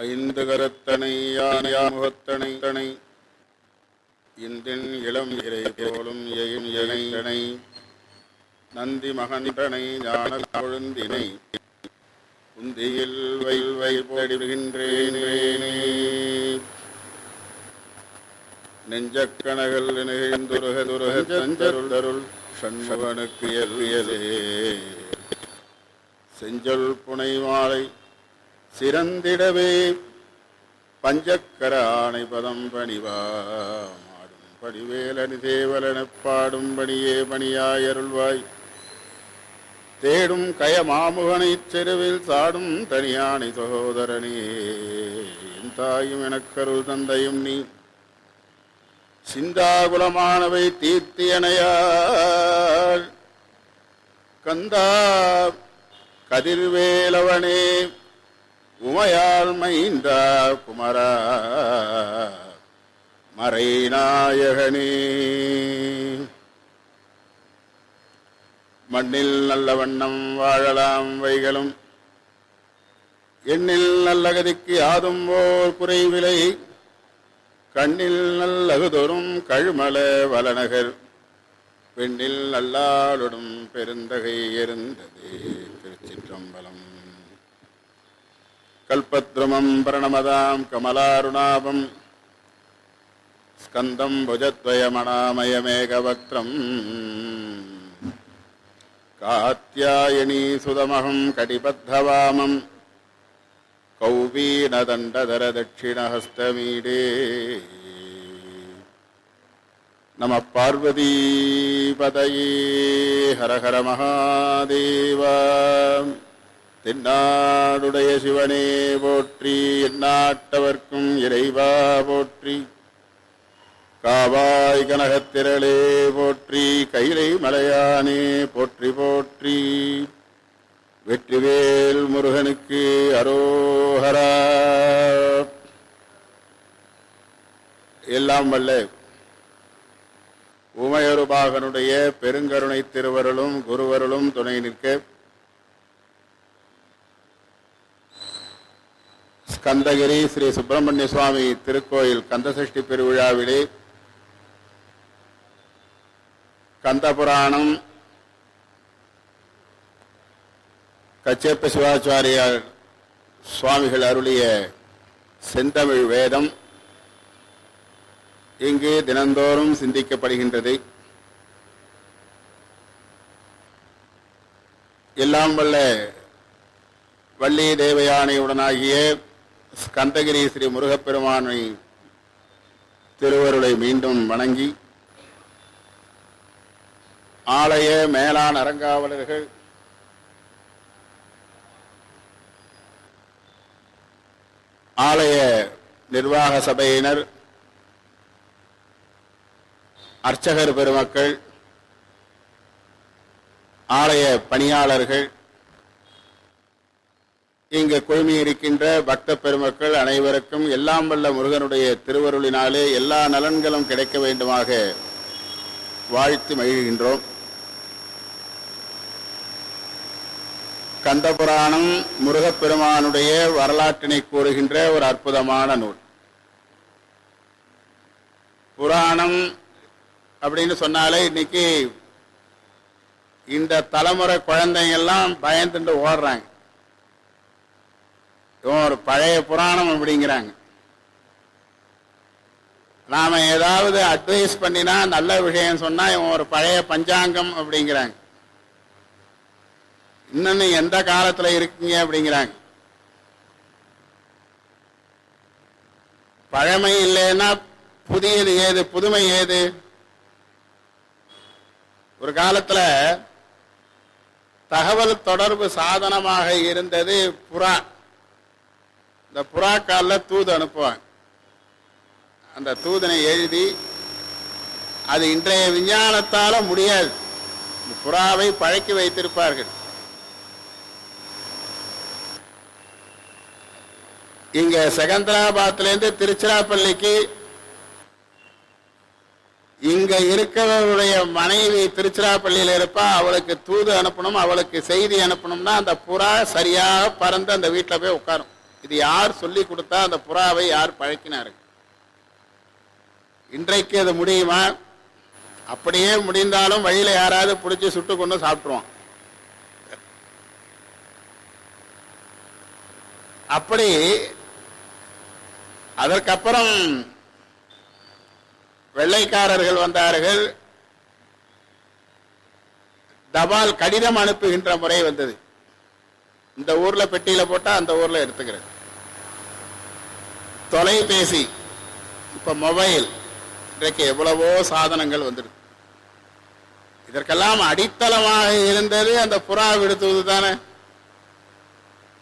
ஐந்து கரத்தனை யாமுகத்தனை தனை இந்தின் இளம் இறை போலும் எயினை நந்தி மகந்தனை ஞான கொழுந்தினை உந்தியில் வைப்படுகின்றேனே நெஞ்சக்கணகள் நிகழ்ந்துருகருள் சண்முகனுக்கு எல்வியலே செஞ்சொல் புனை மாலை சிறந்திடவே பஞ்சக்கர ஆணை பதம் பணிவா மாடும் படிவேலனி தேவலனப் பாடும் பணியே பணியாயருள்வாய் தேடும் கய மாமுகனைச் செருவில் சாடும் தனியானை சகோதரனே என் தாயும் எனக்கருள் தந்தையும் நீ சிந்தாகுலமானவை தீர்த்தியனையாள் கந்தா கதிர்வேலவனே உமையால் மைந்தா குமரா மறைநாயகனே மண்ணில் நல்ல வண்ணம் வாழலாம் வைகளும் எண்ணில் நல்ல கதிக்கு யாதும் ஓர் குறைவிலை கண்ணில் நல்லகுதொரும் கழுமல வலநகர் பெண்ணில் நல்லாளுடும் பெருந்தகை இருந்ததே. திருச்சிற்றம்பலம். கல்பத்ருமம் பிரணமதாம் கமலாருணாபம் ஸ்கந்தம் புஜத்வயமணாமயமேகவக்திரம் காத்யாயனீ சுதமகம் கடிபத்தவாமம் கௌபீனதண்டதர தட்சிணஹஸ்தமீடே. நம பார்வதி பதயே. ஹரஹர மகாதேவா. தென்னாடுடைய சிவனே போற்றி, எந்நாட்டவர்க்கும் இறைவா போற்றி. காவாய் கனகத்திரளே போற்றி, கைலை மலையானே போற்றி போற்றி. வெற்றிவேல் முருகனுக்கு அரோஹரா. எல்லாம் வல்ல உமையொருபாகனுடைய பெருங்கருணை திருவருளும் குருவருளும் துணை நிற்க ஸ்கந்தகிரி ஸ்ரீ சுப்பிரமணிய சுவாமி திருக்கோயில் கந்தசஷ்டி பெருவிழாவிலே கந்தபுராணம் கச்சேப்ப சிவாச்சாரியார் சுவாமிகள் அருளிய செந்தமிழ் வேதம் இங்கு தினந்தோறும் சிந்திக்கப்படுகின்றது. எல்லாம் வல்ல வள்ளி தேவயானையுடனாகிய ஸ்கந்தகிரி ஸ்ரீ முருகப்பெருமானை திருவருளை மீண்டும் வணங்கி, ஆலய மேலாண் அறங்காவலர்கள், ஆலய நிர்வாக சபையினர், அர்ச்சகர் பெருமக்கள், ஆலய பணியாளர்கள், இங்கு குழுமியிருக்கின்ற பக்த பெருமக்கள் அனைவருக்கும் எல்லாம் வல்ல முருகனுடைய திருவருளினாலே எல்லா நலன்களும் கிடைக்க வேண்டுமாக வாழ்த்து மகிழ்கின்றோம். கந்தபுராணம் முருகப்பெருமானுடைய வரலாற்றினை கூறுகின்ற ஒரு அற்புதமான நூல். புராணம் அப்படின்னு சொன்னாலே இன்னைக்கு இந்த தலைமுறை குழந்தைங்கெல்லாம் பயந்துட்டு ஓடுறாங்க. இவன் ஒரு பழைய புராணம் அப்படிங்கிறாங்க. நாம ஏதாவது அட்வைஸ் பண்ணினா, நல்ல விஷயம் சொன்னா இவன் ஒரு பழைய பஞ்சாங்கம் அப்படிங்கிறாங்க. இன்னொன்னு எந்த காலத்துல இருக்கீங்க அப்படிங்கிறாங்க. பழமை இல்லைன்னா புதியது ஏது, புதுமை ஏது? ஒரு காலத்துல தகவல் தொடர்பு சாதனமாக இருந்தது புறா. இந்த புறா காலில் தூது அனுப்புவாங்க. அந்த தூதனை எழுதி, அது இன்றைய விஞ்ஞானத்தால முடியாது. புறாவை பழக்கி வைத்திருப்பார்கள். இங்க செகந்திராபாத்லேருந்து திருச்சிராப்பள்ளிக்கு இங்க இருக்கிறவருடைய மனைவி திருச்சிராப்பள்ளியில் இருப்பா. அவளுக்கு தூது அனுப்பணும், அவளுக்கு செய்தி அனுப்பணும்னா அந்த புறா சரியாக பறந்து அந்த வீட்டில் போய் உட்காரும். இது யார் சொல்லி கொடுத்தா? அந்த புறாவை யார் பழக்கினார்கள்? இன்றைக்கு அது முடியுமா? அப்படியே முடிந்தாலும் வழியில யாராவது பிடிச்சி சுட்டு கொண்டு சாப்பிட்டுருவான். அப்படி அதற்கப்புறம் வெள்ளைக்காரர்கள் வந்தார்கள். தபால் கடிதம் அனுப்புகின்ற முறை வந்தது. இந்த ஊர்ல பெட்டியில போட்டா அந்த ஊர்ல எடுத்துக்கிறது. தொலைபேசி, இப்ப மொபைல், இன்றைக்கு எவ்வளவோ சாதனங்கள் வந்துருக்கு. இதற்கெல்லாம் அடித்தளமாக இருந்தது அந்த புறா விடுத்துவது தானே.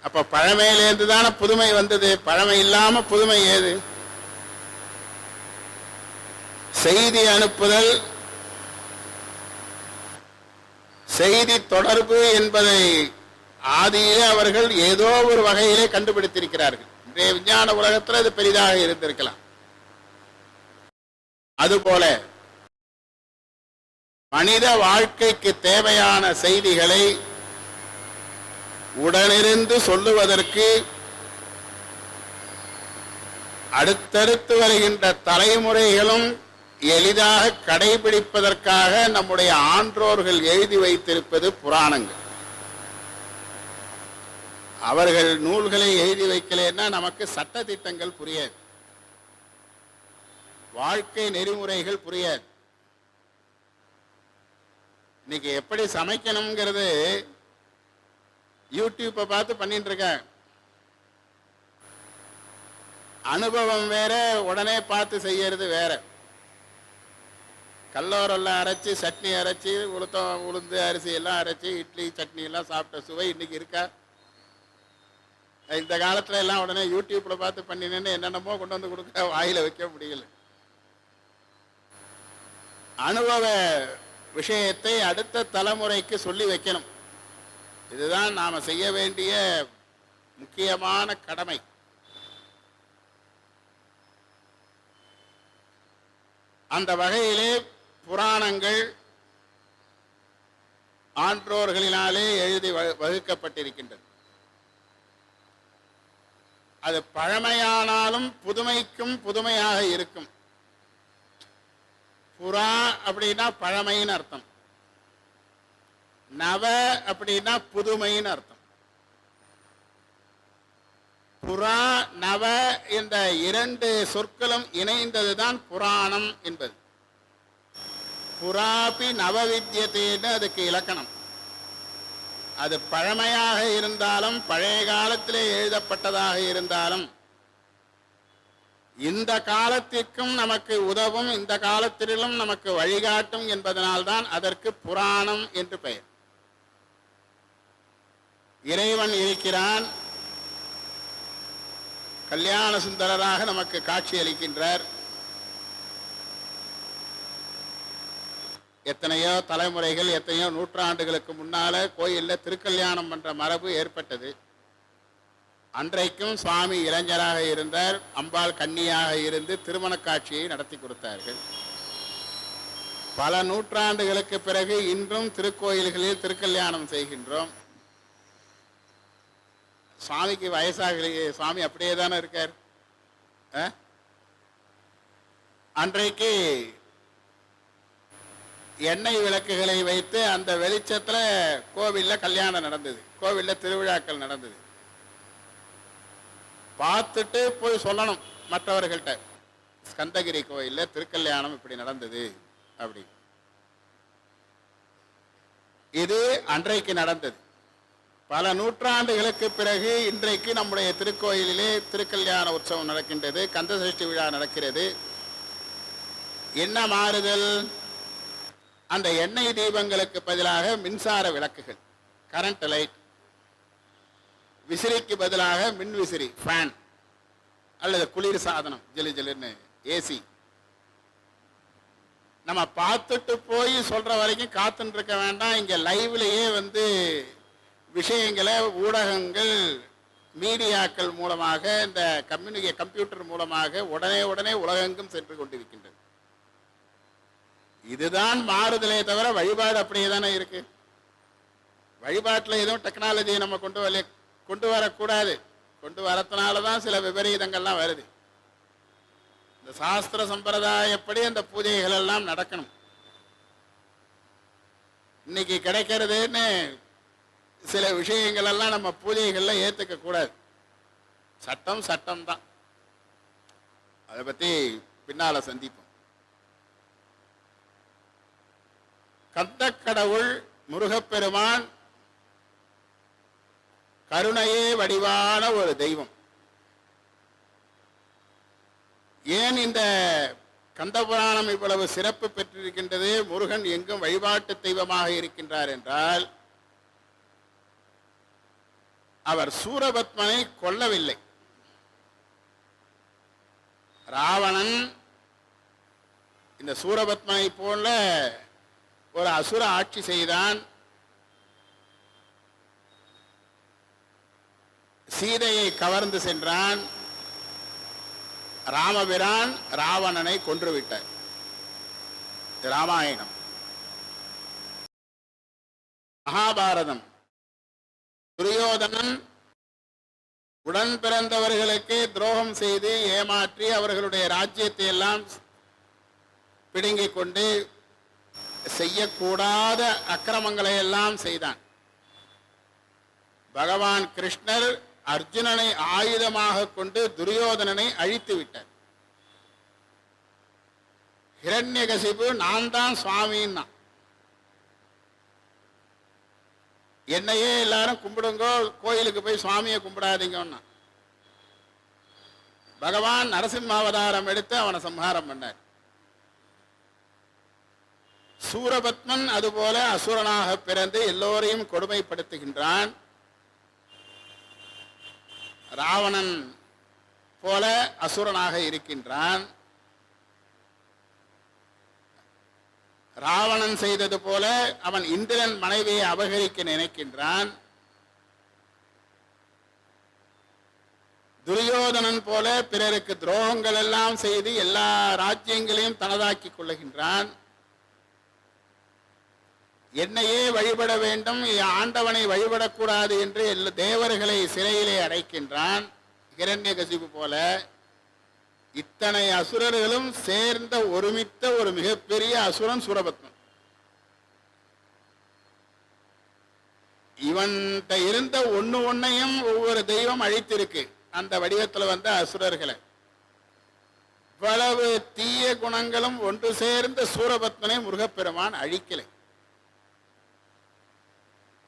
அப்ப பழமையிலிருந்து தானே புதுமை வந்தது. பழமை இல்லாம புதுமை ஏது? செய்தி அனுப்புதல், செய்தி தொடர்பு என்பதை ஆதியிலே அவர்கள் ஏதோ ஒரு வகையிலே கண்டுபிடித்திருக்கிறார்கள். இன்றைய விஞ்ஞான உலகத்தில் அது பெரிதாக இருந்திருக்கலாம். அதுபோல மனித வாழ்க்கைக்கு தேவையான செய்திகளை உடனிருந்து சொல்லுவதற்கு அடுத்தடுத்து வருகின்ற தலைமுறைகளும் எளிதாக கடைபிடிப்பதற்காக நம்முடைய ஆன்றோர்கள் எழுதி வைத்திருப்பது புராணங்கள். அவர்கள் நூல்களை எழுதி வைக்கலைன்னா நமக்கு சட்ட திட்டங்கள் புரியாது, வாழ்க்கை நெறிமுறைகள் புரியாது. இன்னைக்கு எப்படி சமைக்கணுங்கிறது யூடியூப்பை பார்த்து பண்ணிட்டு இருக்க. அனுபவம் வேற, உடனே பார்த்து செய்யறது வேற. கல்லோரெல்லாம் அரைச்சி, சட்னி அரைச்சி, உளுந்து அரிசி எல்லாம் அரைச்சி இட்லி சட்னி எல்லாம் சாப்பிட்ட சுவை இன்னைக்கு இருக்கா? இந்த காலத்துல எல்லாம் உடனே யூடியூப்ல பார்த்து பண்ணினேன்னு என்னென்னமோ கொண்டு வந்து கொடுக்க வாயில வைக்க முடியல. அனுபவ விஷயத்தை அடுத்த தலைமுறைக்கு சொல்லி வைக்கணும். இதுதான் நாம செய்ய வேண்டிய முக்கியமான கடமை. அந்த வகையிலே புராணங்கள் ஆன்றோர்களினாலே எழுதி வகுக்கப்பட்டிருக்கின்றது. அது பழமையானாலும் புதுமைக்கும் புதுமையாக இருக்கும். புறா அப்படின்னா பழமைன்னு அர்த்தம், நவ அப்படின்னா புதுமைன்னு அர்த்தம். புறா நவ என்ற இரண்டு சொற்களும் இணைந்ததுதான் புராணம் என்பது. புறாபி நவவித்யதேன்னு அதுக்கு இலக்கணம். அது பழமையாக இருந்தாலும் பழைய காலத்திலே எழுதப்பட்டதாக இருந்தாலும் இந்த காலத்திற்கும் நமக்கு உதவும், இந்த காலத்திலும் நமக்கு வழிகாட்டும் என்பதனால்தான் அதற்கு புராணம் என்று பெயர். இறைவன் இருக்கிறான், கல்யாண சுந்தரராக நமக்கு காட்சி அளிக்கின்றார். எத்தனையோ தலைமுறைகள், எத்தனையோ நூற்றாண்டுகளுக்கு முன்னால கோயில்ல திருக்கல்யாணம் பண்ற மரபு ஏற்பட்டது. அன்றைக்கும் சுவாமி இளைஞராக இருந்தார், அம்பாள் கன்னியாக இருந்து திருமண காட்சியை நடத்தி கொடுத்தார்கள். பல நூற்றாண்டுகளுக்கு பிறகு இன்றும் திருக்கோயில்களில் திருக்கல்யாணம் செய்கின்றோம். சுவாமிக்கு வயசாகலையே, சுவாமி அப்படியே தானே இருக்கார். அன்றைக்கு எண்ணெய் விளக்குகளை வைத்து அந்த வெளிச்சத்துல கோவில்ல கல்யாணம் நடந்தது, கோவில்ல திருவிழாக்கள் நடந்தது. பார்த்துட்டு போய் சொல்லணும் மற்றவர்கள்ட்ட, ஸ்கந்தகிரி கோயில்ல திருக்கல்யாணம் இப்படி நடந்தது அப்படி. இது அன்றைக்கு நடந்தது. பல நூற்றாண்டுகளுக்கு பிறகு இன்றைக்கு நம்முடைய திருக்கோயிலிலே திருக்கல்யாண உற்சவம் நடக்கின்றது, கந்தசஷ்டி விழா நடக்கிறது. என்ன மாறுதல்? அந்த எண்ணெய் தீபங்களுக்கு பதிலாக மின்சார விளக்குகள், கரண்ட் லைட், விசிறிக்கு பதிலாக மின் விசிறி, ஃபேன் அல்லது குளிர் சாதனம், ஜெலு ஜெலுன்னு ஏசி. நம்ம பார்த்துட்டு போய் சொல்ற வரைக்கும் காத்துட்டு இருக்க வேண்டாம். இங்க லைவ்லயே விஷயங்களை ஊடகங்கள், மீடியாக்கள் மூலமாக, இந்த கம்ப்யூட்டர் மூலமாக உடனே உலகெங்கும் சென்று கொண்டிருக்கின்றது. இதுதான் மாறுதலே தவிர வழிபாடு அப்படியே தானே இருக்கு. வழிபாட்டில் எதுவும் டெக்னாலஜியை நம்ம கொண்டு வரக்கூடாது. கொண்டு வரத்தினால தான் சில விபரீதங்கள்லாம் வருது. இந்த சாஸ்திர சம்பிரதாயப்படி அந்த பூஜைகள் எல்லாம் நடக்கணும். இன்னைக்கு கிடைக்கிறதுன்னு சில விஷயங்கள் எல்லாம் நம்ம பூஜைகள்ல ஏத்துக்க கூடாது. சட்டம் சட்டம் தான். அதை பத்தி பின்னால சந்திப்போம். கந்தக்கடவுள் முருகப்பெருமான் கருணையே வடிவான ஒரு தெய்வம். ஏன் இந்த கந்தபுராணம் இவ்வளவு சிறப்பு பெற்றிருக்கின்றது, முருகன் எங்கும் வழிபாட்டு தெய்வமாக இருக்கின்றார் என்றால், அவர் சூரபத்மனை கொல்லவில்லை. ராவணன் இந்த சூரபத்மனை போல ஒரு அசுர ஆட்சி செய்தான். சீதையை கவர்ந்து சென்றான். ராமபிரான் ராவணனை கொன்றுவிட்டார். ராமாயணம். மகாபாரதம். துரியோதனன் உடன் பிறந்தவர்களுக்கு துரோகம் செய்து ஏமாற்றி அவர்களுடைய ராஜ்யத்தை எல்லாம் பிடுங்கிக் கொண்டு செய்யக்கூடாத அக்கிரமங்களை எல்லாம் செய்தான். பகவான் கிருஷ்ணர் அர்ஜுனனை ஆயுதமாக கொண்டு துரியோதனனை அழித்து விட்டார். ஹிரண்யகசிபு நான் தான் சுவாமின்னா, என்னையே எல்லாரும் கும்பிடுங்கோ, கோயிலுக்கு போய் சுவாமியை கும்பிடாதீங்கன்னா பகவான் நரசிம்மாவதாரம் எடுத்து அவனை சம்ஹாரம் பண்ணார். சூரபத்மன் அதுபோல அசுரனாக பிறந்து எல்லோரையும் கொடுமைப்படுத்துகின்றான். ராவணன் போல அசுரனாக இருக்கின்றான். ராவணன் செய்தது போல அவன் இந்திரன் மனைவியை அபகரிக்க நினைக்கின்றான். துரியோதனன் போல பிறருக்கு துரோகங்கள் எல்லாம் செய்து எல்லா ராஜ்யங்களையும் தனதாக்கிக் கொள்ளுகின்றான். என்னையே வழிபட வேண்டும், ஆண்டவனை வழிபடக்கூடாது என்று தேவர்களை சிறையிலே அடைக்கின்றான். ஹிரண்யகசிபு போல இத்தனை அசுரர்களும் சேர்ந்த ஒருமித்த ஒரு மிகப்பெரிய அசுரன் சூரபத்மன். இவன்கிட்ட இருந்த ஒன்னையும் ஒவ்வொரு தெய்வம் அழித்திருக்கு. அந்த வடிவத்தில் வந்த அசுரர்களை இவ்வளவு தீய குணங்களும் ஒன்று சேர்ந்த சூரபத்மனை முருகப்பெருமான் அழிக்கலை.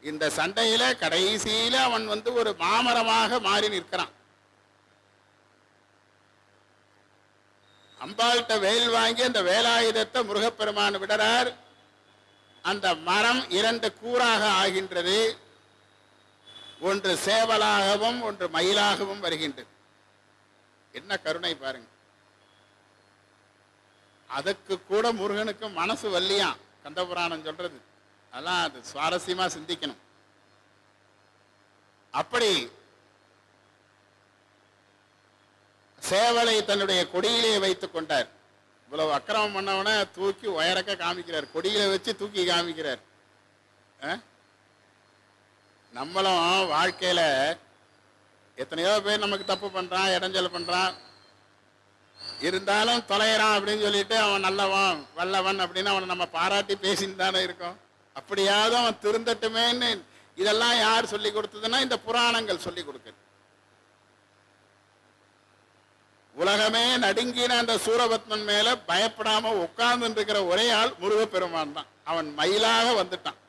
இந்த சண்டையில கடைசியில அவன் ஒரு மாமரமாக மாறி நிற்கிறான். அம்பாள்கிட்ட வேல் வாங்கி அந்த வேலாயுதத்தை முருகப்பெருமான் விடறார். அந்த மரம் இரண்டு கூறாக ஆகின்றது. ஒன்று சேவலாகவும் ஒன்று மயிலாகவும் வருகின்றது. என்ன கருணை பாருங்க. அதுக்கு கூட முருகனுக்கு மனசு வல்லியாம். கந்தபுராணம் சொல்றது அதெல்லாம் அது சுவாரஸ்யமா சிந்திக்கணும். அப்படி சேவலை தன்னுடைய கொடியிலே வைத்துக் கொண்டார். இவ்வளவு அக்கிரமம் பண்ணவன தூக்கி உயரக்க காமிக்கிறார். கொடியில வச்சு தூக்கி காமிக்கிறார். நம்மளும் வாழ்க்கையில எத்தனையோ பேர் நமக்கு தப்பு பண்றான், இடைஞ்சல் பண்றான், இருந்தாலும் தொலைகிறான் அப்படின்னு சொல்லிட்டு அவன் நல்லவன் வல்லவன் அப்படின்னு அவனை நம்ம பாராட்டி பேசின்னு தானே இருக்கோம். அப்படியாவது அவன் திருந்தட்டுமேன்னு இதெல்லாம் யார் சொல்லி கொடுத்ததுன்னா இந்த புராணங்கள் சொல்லி கொடுக்குது. உலகமே நடுங்கின அந்த சூரபத்மன் மேல பயப்படாம உட்கார்ந்து இருக்கிற ஒரே ஆள் முருகப்பெருமான் தான். அவன் மயிலாக வந்துட்டான்.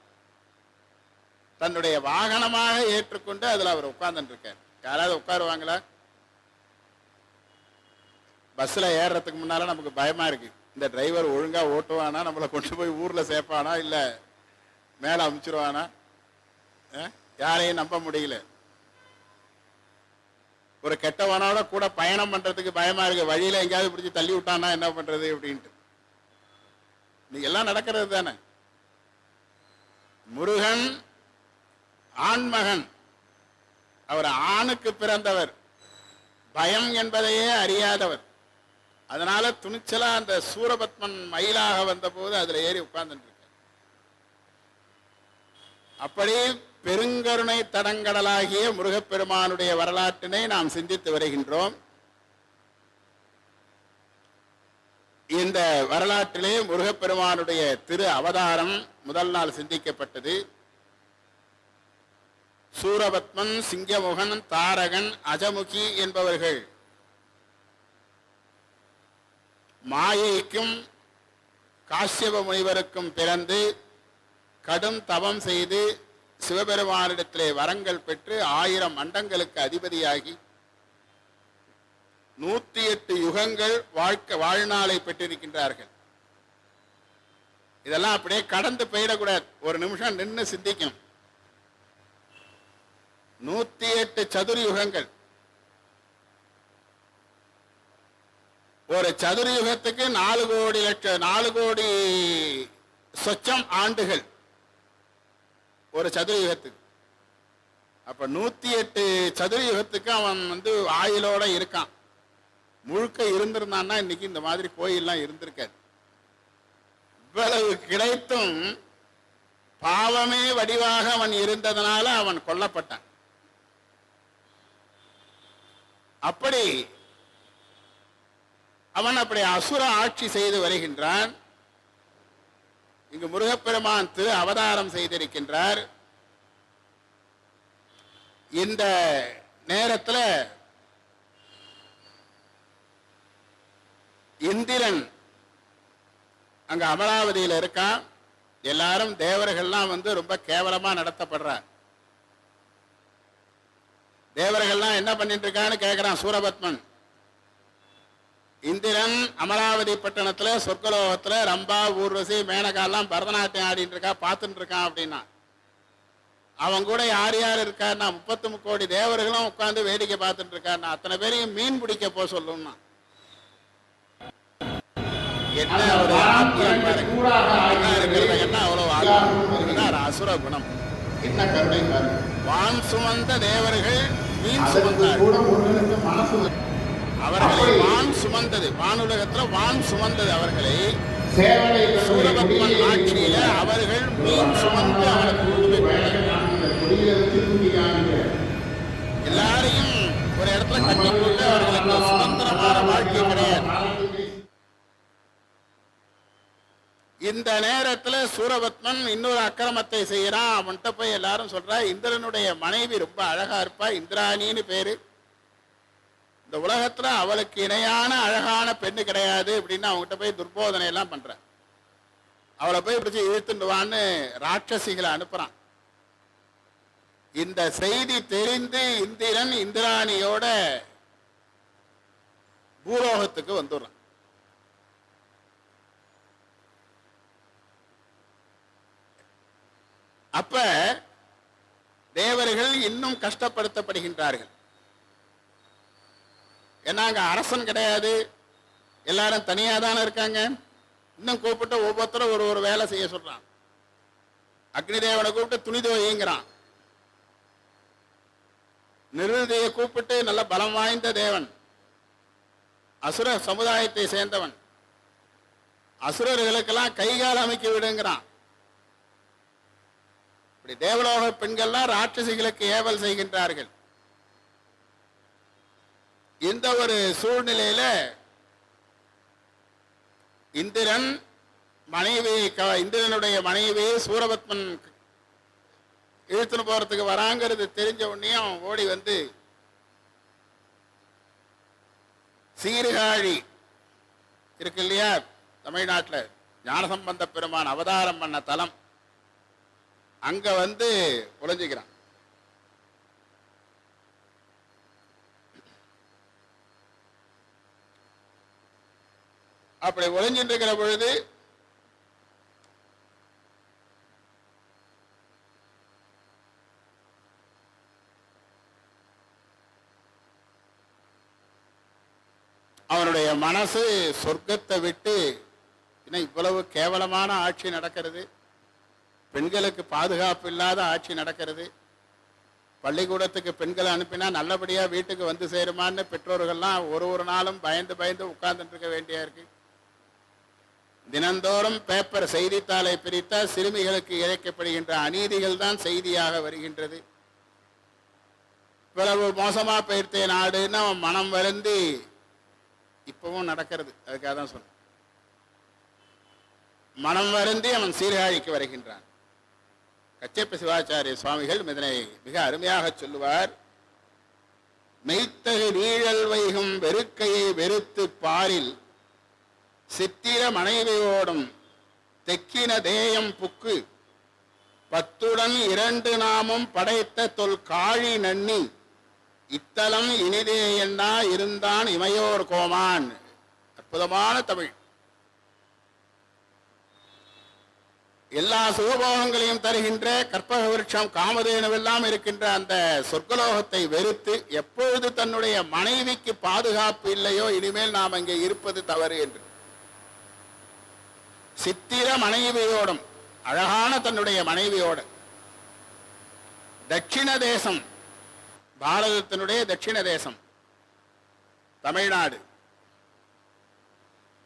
தன்னுடைய வாகனமாக ஏற்றுக்கொண்டு அதுல அவர் உட்கார்ந்து இருக்கார். யாராவது உட்காருவாங்களா? பஸ்ல ஏறுறதுக்கு முன்னால நமக்கு பயமா இருக்கு. இந்த டிரைவர் ஒழுங்கா ஓட்டுவானா, நம்மளை கொண்டு போய் ஊர்ல சேர்ப்பானா, இல்ல மேல அமுச்சிருவானா, யாரையும் நம்ப முடியல. ஒரு கெட்டவனோட கூட பயணம் பண்றதுக்கு பயமா இருக்கு. வழியில எங்கேயாவது பிடிச்சி தள்ளி விட்டானா என்ன பண்றது அப்படின்ட்டு. நீங்க எல்லாம் நடக்கிறது தானே. முருகன் ஆண்மகன், அவர் ஆணுக்கு பிறந்தவர், பயம் என்பதையே அறியாதவர். அதனால துணிச்சலா அந்த சூரபத்மன் மயிலாக வந்த போது அதுல ஏறி உட்கார்ந்து. அப்படி பெருங்கருணை தடங்கடலாகிய முருகப்பெருமானுடைய வரலாற்றினை நாம் சிந்தித்து வருகின்றோம். இந்த வரலாற்றிலே முருகப்பெருமானுடைய திரு அவதாரம் முதல் நாள் சிந்திக்கப்பட்டது. சூரபத்மன், சிங்கமுகன், தாரகன், அஜமுகி என்பவர்கள் மாயைக்கும் காஷ்யப முனிவருக்கும் பிறந்து கடும் தவம் செய்து சிவபெருமானிடத்திலே வரங்கள் பெற்று 1000 மண்டங்களுக்கு அதிபதியாகி 108 யுகங்கள் வாழ்நாளை பெற்றிருக்கின்றார்கள். இதெல்லாம் அப்படியே கடந்து போயிடக்கூடாது. ஒரு நிமிஷம் நின்று சிந்திக்கணும். 108 சதுர்யுகங்கள். ஒரு சதுர்யுகத்துக்கு 4 கோடி சொச்சம் ஆண்டுகள் ஒரு சதுர்யுகத்துக்கு. அப்ப 108 சதுர்யுகத்துக்கு அவன் ஆயுளோட இருக்கான். முழுக்க இருந்திருந்தான்னா இன்னைக்கு இந்த மாதிரி கோயில்லாம் இருந்திருக்காது. இவ்வளவு கிடைத்தும் பாவமே வடிவாக அவன் இருந்ததனால அவன் கொல்லப்பட்டான். அப்படி அவன் அசுர ஆட்சி செய்து வருகின்றான். இங்கு முருகப்பெருமான் திரு அவதாரம் செய்திருக்கின்றார். இந்த நேரத்தில் இந்திரன் அங்க அமராவதியில் இருக்கான். எல்லாரும் தேவர்கள்லாம் ரொம்ப கேவலமா நடத்தப்படுறார். தேவர்கள்லாம் என்ன பண்ணிட்டு இருக்கான்னு கேட்கிறான் சூரபத்மன். இந்திரன் அமராவதி பட்டணத்துல சொர்க்கலோகத்துல ரம்பா, ஊர்வசி, மேனகாலாம் பரதநாட்டியம் ஆடிட்டு இருக்கா, பார்த்துட்டு இருக்கான் அப்படின்னா. அவன் கூட யார் யார் இருக்காருன்னா 33 கோடி தேவர்களும் உட்கார்ந்து வேடிக்கை பார்த்துட்டு இருக்காருன்னா அத்தனை பேரையும் மீன் பிடிக்க போக சொல்லும்னா. என்ன ஒரு என்ன அவ்வளவு அசுர குணம், என்ன கருணை. வான் சுமந்த தேவர்கள் மீன் சுமந்தார்கள். அவர்களை வான் சுமந்தது, வானுலகத்துல வான் சுமந்தது அவர்களை. சூரபத்மன் ஆட்சியில அவர்கள் மீன் சுமந்து எல்லாரையும் ஒரு இடத்துல கட்டி போட்டு அவர்களுக்கு சுதந்திரமான வாழ்க்கை கிடையாது. இந்த நேரத்தில் சூரபத்மன் இன்னொரு அக்கிரமத்தை செய்யறான். அவன்கிட்ட போய் எல்லாரும் சொல்றா, இந்திரனுடைய மனைவி ரொம்ப அழகா இருப்பா, இந்திராணின்னு பேரு. இந்த உலகத்துல அவளுக்கு இணையான அழகான பெண்ணு கிடையாது அப்படின்னு அவங்ககிட்ட போய் துர்போதனை எல்லாம் பண்ற. அவளை போய் பிடிச்சி இழுத்துண்டுவான்னு ராட்சசிகளை அனுப்புறான். இந்த செய்தி தெரிந்து இந்திரன் இந்திராணியோட பூலோகத்துக்கு வந்துடுறான். அப்ப தேவர்கள் இன்னும் கஷ்டப்படுத்தப்படுகின்றார்கள். ஏன்னா அங்க அரசன் கிடையாது, எல்லாரும் தனியா தானே இருக்காங்க. இன்னும் கூப்பிட்டு ஒவ்வொருத்தரும் ஒரு வேலை செய்ய சொல்றான். அக்னி தேவனை கூப்பிட்டு துணி துவைங்கிறான். நிருதியை கூப்பிட்டு நல்ல பலம் வாய்ந்த தேவன், அசுர சமுதாயத்தை சேர்ந்தவன், அசுரர்களுக்கெல்லாம் கைகால் அமைக்க விடுங்கிறான். இப்படி தேவலோக பெண்கள்லாம் ராட்சசிகளுக்கு ஏவல் செய்கின்றார்கள். இந்த ஒரு சூழ்நிலையில இந்திரன் இந்திரனுடைய மனைவியை சூரபத்மன் இழுத்துன்னு போறதுக்கு வராங்கிறது தெரிஞ்ச உடனே அவன் ஓடி வந்து சீர்காழி இருக்கு இல்லையா, தமிழ்நாட்டில் ஞானசம்பந்த பெருமான் அவதாரம் பண்ண தலம், அங்க வந்து ஒளிஞ்சுக்கிறான். அப்படி ஒளிஞ்சிட்டு இருக்கிற பொழுது அவனுடைய மனசு சொர்க்கத்தை விட்டு, இவ்வளவு கேவலமான ஆட்சி நடக்கிறது, பெண்களுக்கு பாதுகாப்பு இல்லாத ஆட்சி நடக்கிறது, பள்ளிக்கூடத்துக்கு பெண்களை அனுப்பினா நல்லபடியா வீட்டுக்கு வந்து சேருமான்னு பெற்றோர்கள்லாம் ஒரு நாளும் பயந்து பயந்து உட்கார்ந்துட்டு இருக்க வேண்டியா இருக்கு. தினந்தோறும் பேப்பர் செய்தித்தாளை பிரித்தால் சிறுமிகளுக்கு இழைக்கப்படுகின்ற அநீதிகள் தான் செய்தியாக வருகின்றது. இவ்வளவு மோசமா போயிருத்தே நாடுன்னு அவன் மனம் வருந்தி இப்பவும் நடக்கிறது. அதுக்காக தான் சொன்ன மனம் வருந்தி அவன் சீர்காழிக்கு வருகின்றான். கச்சப்ப சிவாச்சாரிய சுவாமிகள் இதனை மிக அருமையாக சொல்லுவார். மெய்த்தகு நீழல் வைகும் வெறுக்கையை வெறுத்து பாரில் சித்திர மனைவியோடும் தெக்கின தேயம் புக்கு பத்துடன் 2 நாமும் படைத்த தொல் காழி நன்னி இத்தலம் இனிதே என்னா இருந்தான் இமையோர் கோமான். அற்புதமான தமிழ். எல்லா சுகபோகங்களையும் தருகின்ற கற்பக விருட்சம் காமதேனுவெல்லாம் இருக்கின்ற அந்த சொர்க்கலோகத்தை வெறுத்து எப்பொழுது தன்னுடைய மனைவிக்கு பாதுகாப்பு இல்லையோ இனிமேல் நாம் அங்கே இருப்பது தவறு என்று சித்திர மனைவியோடும் அழகான தன்னுடைய மனைவியோடு தட்சிண தேசம், பாரதத்தினுடைய தட்சிண தேசம் தமிழ்நாடு,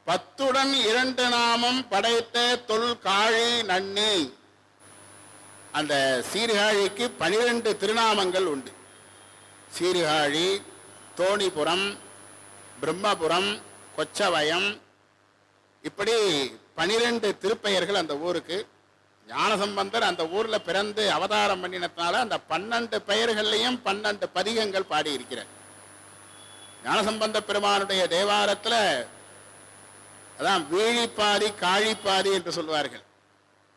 10உடன் 2 நாமம் படைத்த தொல் காழி நன்னி. அந்த சீர்காழிக்கு 12 திருநாமங்கள் உண்டு. சீர்காழி, தோணிபுரம், பிரம்மபுரம், கொச்சவயம், இப்படி 12 திருப்பெயர்கள் அந்த ஊருக்கு. ஞானசம்பந்தர் அந்த ஊர்ல பிறந்து அவதாரம் பண்ணினதுனால அந்த 12 பெயர்களையும் 12 பதிகங்கள் பாடியிருக்கிறார். ஞானசம்பந்த பெருமானுடைய தேவாரத்துல அதான் வீழிப்பாதி காழிப்பாதி என்று சொல்வார்கள்.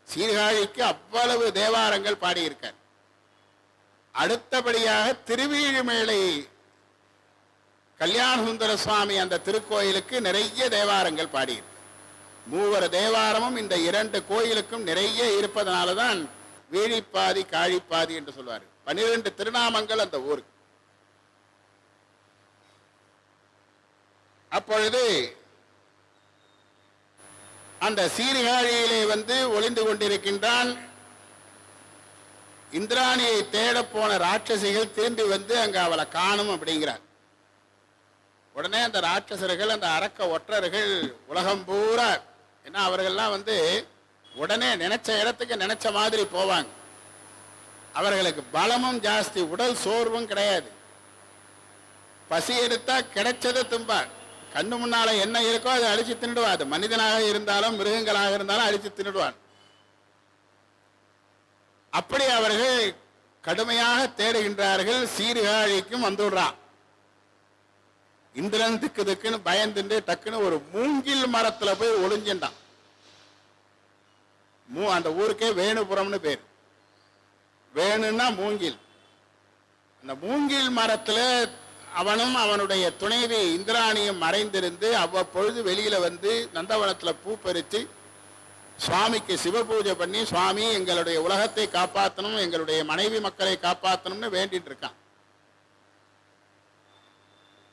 சீர்காழிக்கு அவ்வளவு தேவாரங்கள் பாடியிருக்கார். அடுத்தபடியாக திருவீழிமேலை கல்யாண சுந்தர சுவாமி அந்த திருக்கோயிலுக்கு நிறைய தேவாரங்கள் பாடியிருக்கு. 3 தேவாரமும் இந்த 2 கோயிலுக்கும் நிறைய இருப்பதனாலதான் வீழிப்பாதி காழிப்பாதி என்று சொல்வார்கள். 12 திருநாமங்கள் அந்த ஊருக்கு. அப்பொழுது அந்த சீர்காழியிலே ஒளிந்து கொண்டிருக்கின்றான். இந்திராணியை தேட போன ராட்சசிகள் திரும்பி அங்க அவளை காணும் அப்படிங்கிறார். உடனே அந்த ராட்சசர்கள், அந்த அரக்க ஒற்றர்கள் உலகம் பூரா, ஏன்னா அவர்கள்லாம் உடனே நினைச்ச இடத்துக்கு நினைச்ச மாதிரி போவாங்க. அவர்களுக்கு பலமும் ஜாஸ்தி, உடல் சோர்வும் கிடையாது. பசி எடுத்தா கிடைச்சதை தும்பார். கண்ணு முன்னால என்ன இருக்கோ அதை அடிச்சு தின்னுடுவான். அது மனிதனாக இருந்தாலும் மிருகங்களாக இருந்தாலும் அடிச்சு தின்னுடுவான். அப்படி அவர்கள் கடுமையாக தேடுகின்றார்கள். சீர்காழிக்கும் வந்துடுறான். இந்திரன் திக்கு திக்குன்னு பயந்துட்டு டக்குன்னு ஒரு மூங்கில் மரத்துல போய் ஒளிஞ்சின்றான். அந்த ஊருக்கே வேணுபுரம்னு பேர். வேணுன்னா மூங்கில். அந்த மூங்கில் மரத்துல அவனும் அவனுடைய துணைவி இந்திராணியும் மறைந்திருந்து அவ்வப்பொழுது வெளியில நந்தவனத்துல பூ பறித்து சுவாமிக்கு சிவபூஜை பண்ணி, சுவாமி எங்களுடைய உலகத்தை காப்பாற்றணும், எங்களுடைய மனைவி மக்களை காப்பாற்றணும்னு வேண்டிட்டு இருக்கான்.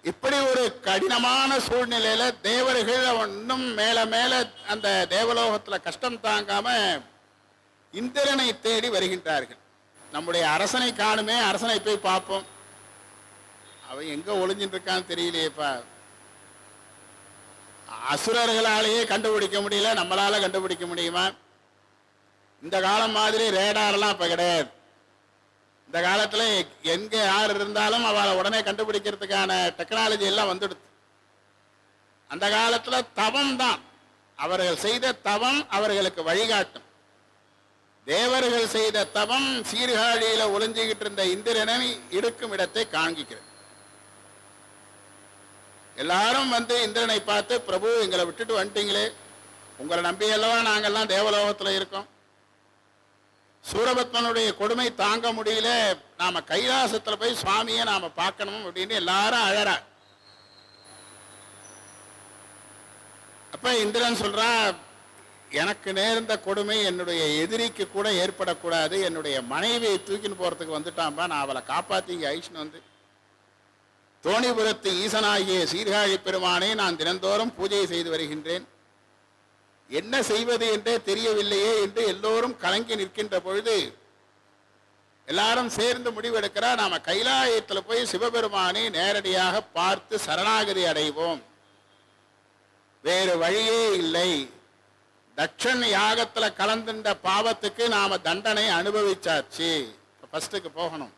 இப்படி ஒரு கடினமான சூழ்நிலையில தேவர்கள் இன்னும் மேல மேல அந்த தேவலோகத்துல கஷ்டம் தாங்காம இந்திரனை தேடி வருகின்றார்கள். நம்முடைய அரசனை காணுமே, அரசனை போய் பார்ப்போம், அவன் எங்க ஒளிஞ்சிட்டு இருக்கான்னு தெரியலையேப்பா. அசுரர்களாலேயே கண்டுபிடிக்க முடியல, நம்மளால கண்டுபிடிக்க முடியுமா? இந்த காலம் மாதிரி ரேடார்லாம் இப்ப கிடையாது. இந்த காலத்துல எங்க யார் இருந்தாலும் அவளை உடனே கண்டுபிடிக்கிறதுக்கான டெக்னாலஜி எல்லாம் வந்துடுது. அந்த காலத்துல தவம் தான், அவர்கள் செய்த தவம் அவர்களுக்கு வழிகாட்டும். தேவர்கள் செய்த தவம் சீர்காழியில ஒளிஞ்சுகிட்டு இருந்த இந்திரனை இருக்கும் இடத்தை காண்பிக்கிறது. எல்லாரும் இந்திரனை பார்த்து, பிரபு எங்களை விட்டுட்டு வந்துட்டீங்களே, உங்களை நம்பி அல்லவா நாங்கள்லாம் தேவலோகத்துல இருக்கோம், சூரபத்மனுடைய கொடுமை தாங்க முடியல, நாம கைலாசத்துல போய் சுவாமியை நாம பார்க்கணும் அப்படின்னு எல்லாரும் அழற. அப்ப இந்திரன் சொல்றான், எனக்கு நேர்ந்த கொடுமை என்னுடைய எதிரிக்கு கூட ஏற்படக்கூடாது, என்னுடைய மனைவியை தூக்கின்னு போறதுக்கு வந்துட்டான்பா, நான் அவளை காப்பாத்திங்க ஐஷ்ணு தோணிபுரத்து ஈசனாகிய சீர்காழி பெருமானை நான் தினந்தோறும் பூஜை செய்து வருகின்றேன், என்ன செய்வது என்றே தெரியவில்லையே என்று எல்லோரும் கலங்கி நிற்கின்ற பொழுது எல்லாரும் சேர்ந்து முடிவெடுக்கிறா, நாம கைலாயத்தில் போய் சிவபெருமானை நேரடியாக பார்த்து சரணாகதி அடைவோம், வேறு வழியே இல்லை தட்சன் யாகத்துல கலந்துட்ட பாவத்துக்கு நாம தண்டனை அனுபவிச்சாச்சு. ஃபர்ஸ்டுக்கு போகணும்.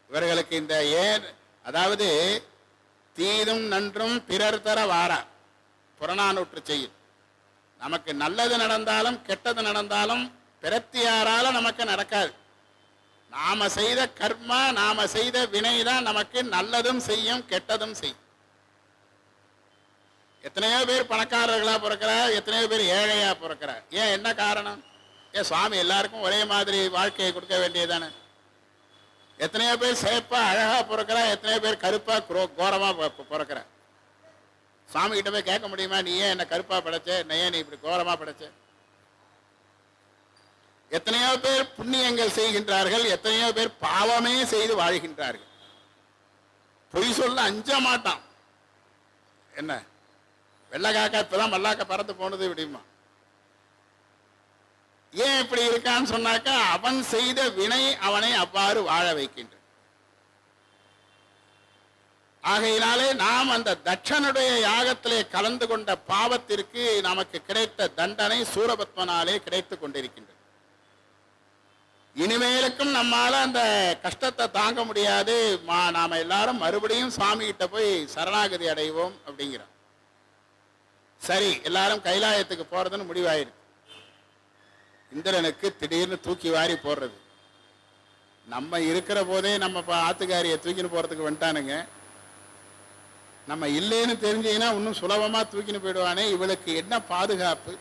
இவர்களுக்கு இந்த அதாவது தீதும் நன்றும் பிறர் தர வாரா புறநானூற்று செய்யும். நமக்கு நல்லது நடந்தாலும் கெட்டது நடந்தாலும் பிரத்தியாரால நமக்கு நடக்காது. நாம செய்த கர்மா, நாம செய்த வினைதான் நமக்கு நல்லதும் செய்யும் கெட்டதும் செய்யும். எத்தனையோ பேர் பணக்காரர்களா பிறக்கிறார், எத்தனையோ பேர் ஏழையா பிறக்கிறார். ஏன், என்ன காரணம்? ஏன் சுவாமி எல்லாருக்கும் ஒரே மாதிரி வாழ்க்கையை கொடுக்க வேண்டியதானே? எத்தனையோ பேர் சேப்பா அழகா பிறக்கிறா, எத்தனையோ பேர் கருப்பா கோரமா பிறக்கிற. சாமி கிட்ட போய் கேட்க முடியுமா, நீ ஏன் என்ன கருப்பா படைச்ச, ஏன் நீ இப்படி கோரமா படைச்ச? எத்தனையோ பேர் புண்ணியங்கள் செய்கின்றார்கள், எத்தனையோ பேர் பாவமே செய்து வாழ்கின்றார்கள். பொய் சொல்ல அஞ்ச மாட்டான். என்ன வெள்ளக்காக்கா இப்பதான் மல்லாக்க பறந்து போனது இப்படிமா. ஏன் இப்படி இருக்கான்னு சொன்னாக்கா, அவன் செய்த வினை அவனை அவ்வாறு வாழ வைக்கின்ற. ஆகையினாலே நாம் அந்த தட்சனுடைய யாகத்திலே கலந்து கொண்ட பாவத்திற்கு நமக்கு கிடைத்த தண்டனை சூரபத்மனாலே கிடைத்துக் கொண்டிருக்கின்றது. இனிமேலுக்கும் நம்மால அந்த கஷ்டத்தை தாங்க முடியாது, நாம எல்லாரும் மறுபடியும் சுவாமி கிட்ட போய் சரணாகதி அடைவோம் அப்படிங்கிறோம். சரி, எல்லாரும் கைலாயத்துக்கு போறதுன்னு முடிவாயிருக்கு. இந்திரனுக்கு திடீர்னு தூக்கி வாரி போடுறது. நம்ம இருக்கிற போதே நம்ம ஆத்துக்காரியை தூக்கின்னு போறதுக்கு வந்துட்டானுங்க. நம்ம இல்லைன்னு தெரிஞ்சீங்கன்னா இன்னும் சுலபமா தூக்கின்னு போயிடுவானே, இவளுக்கு என்ன பாதுகாப்பு?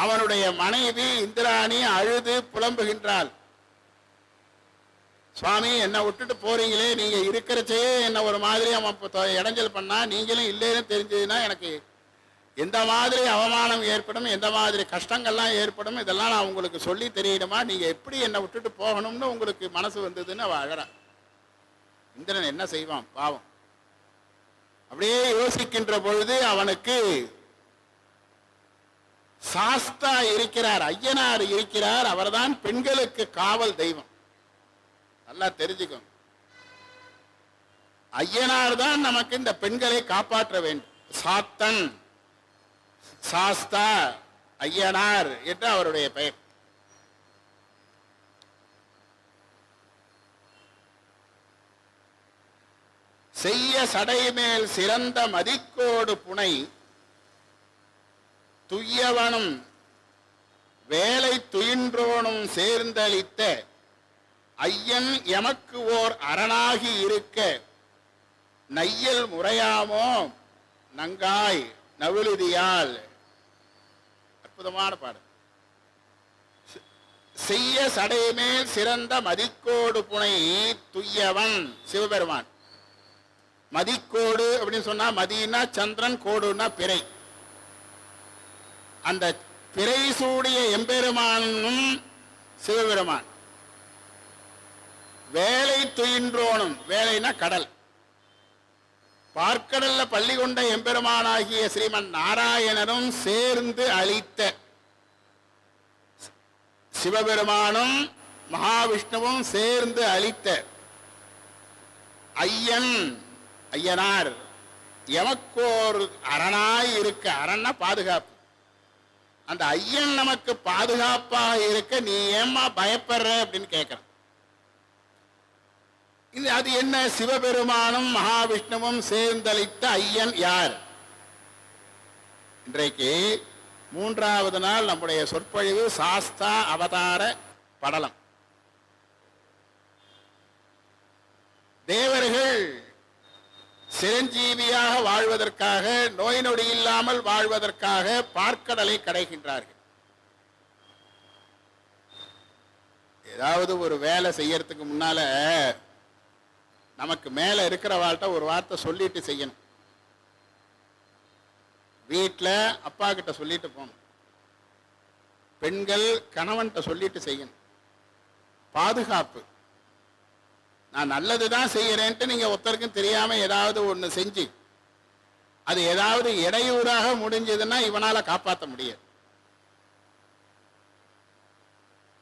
அவனுடைய மனைவி இந்திராணி அழுது புலம்புகின்றாள். சுவாமி, என்னை விட்டுட்டு போறீங்களே, நீங்க இருக்கிறச்சே என்ன ஒரு மாதிரி அவன் இடைஞ்சல் பண்ணா, நீங்களும் இல்லைன்னு தெரிஞ்சதுன்னா எனக்கு எந்த மாதிரி அவமானம் ஏற்படும், எந்த மாதிரி கஷ்டங்கள்லாம் ஏற்படும், இதெல்லாம் நான் உங்களுக்கு சொல்லி தெரியணுமா? நீங்க எப்படி என்னை விட்டுட்டு போகணும்னு உங்களுக்கு மனசு வந்ததுன்னு அவ அழறா. இந்திரன் என்ன செய்வான் பாவம்? அப்படியே யோசிக்கின்ற பொழுது அவனுக்கு சாஸ்தா இருக்கிறார், ஐயனார் இருக்கிறார். அவர்தான் பெண்களுக்கு காவல் தெய்வம். நல்லா தெரிஞ்சுக்கும். ஐயனார் தான் நமக்கு இந்த பெண்களை காப்பாற்ற வேண்டும். சாத்தன், சாஸ்தா, ஐயனார் என்று அவருடைய பெயர். செய்ய சடைமேல் சிறந்த மதிக்கோடு புனை துய்யவனும் வேலை துயின்றோனும் சேர்ந்தளித்த ஐயன் எமக்கு ஓர் அரணாகி இருக்க நையல் முறையாமோ நங்காய் நவிழுதியால். அற்புதமான பாடல். செய்ய சடைமேல் சிறந்த மதிக்கோடு புனை துய்யவன் சிவபெருமான். மதிக்கோடு அப்படின்னு சொன்னா, மதினா சந்திரன், கோடுனா பிறை. அந்த பிறை சூடிய எம்பெருமானும் சிவபெருமான். வேலை துயின்றோனும், வேலைனா கடல், பார்க்கடல்ல பள்ளி கொண்ட எம்பெருமானாகிய ஸ்ரீமன் நாராயணனும் சேர்ந்து அளித்த, சிவபெருமானும் மகாவிஷ்ணுவும் சேர்ந்து அளித்த ஐயன், ஐயனார் எமக்கோர் அரணாய் இருக்க. அரணா பாதுகாப்பு. அந்த ஐயன் நமக்கு பாதுகாப்பாக இருக்க நீ ஏமா பயப்படுற அப்படின்னு கேட்கிறான். இது அது என்ன? சிவபெருமானும் மகாவிஷ்ணுவும் சேர்ந்தளித்த ஐயன் யார்? இன்றைக்கு 3வது நாள் நம்முடைய சொற்பொழிவு சாஸ்தா அவதார படலம். தேவர்கள் சிரஞ்சீவியாக வாழ்வதற்காக, நோய் நொடி இல்லாமல் வாழ்வதற்காக பார்க்கடலை கடைகின்றார்கள். ஏதாவது ஒரு வேலை செய்யறதுக்கு முன்னால நமக்கு மேல இருக்கிற வாழ்கிட்ட ஒரு வார்த்தை சொல்லிட்டு செய்யணும். வீட்டில் அப்பா கிட்ட சொல்லிட்டு போகணும். பெண்கள் கணவன்கிட்ட சொல்லிட்டு செய்யணும். பாதுகாப்பு. நான் நல்லதுதான் செய்யறேன்ட்டு நீங்க ஒருத்தருக்கும் தெரியாம ஏதாவது ஒண்ணு செஞ்சு அது ஏதாவது இடையூறாக முடிஞ்சதுன்னா இவனால காப்பாற்ற முடியாது.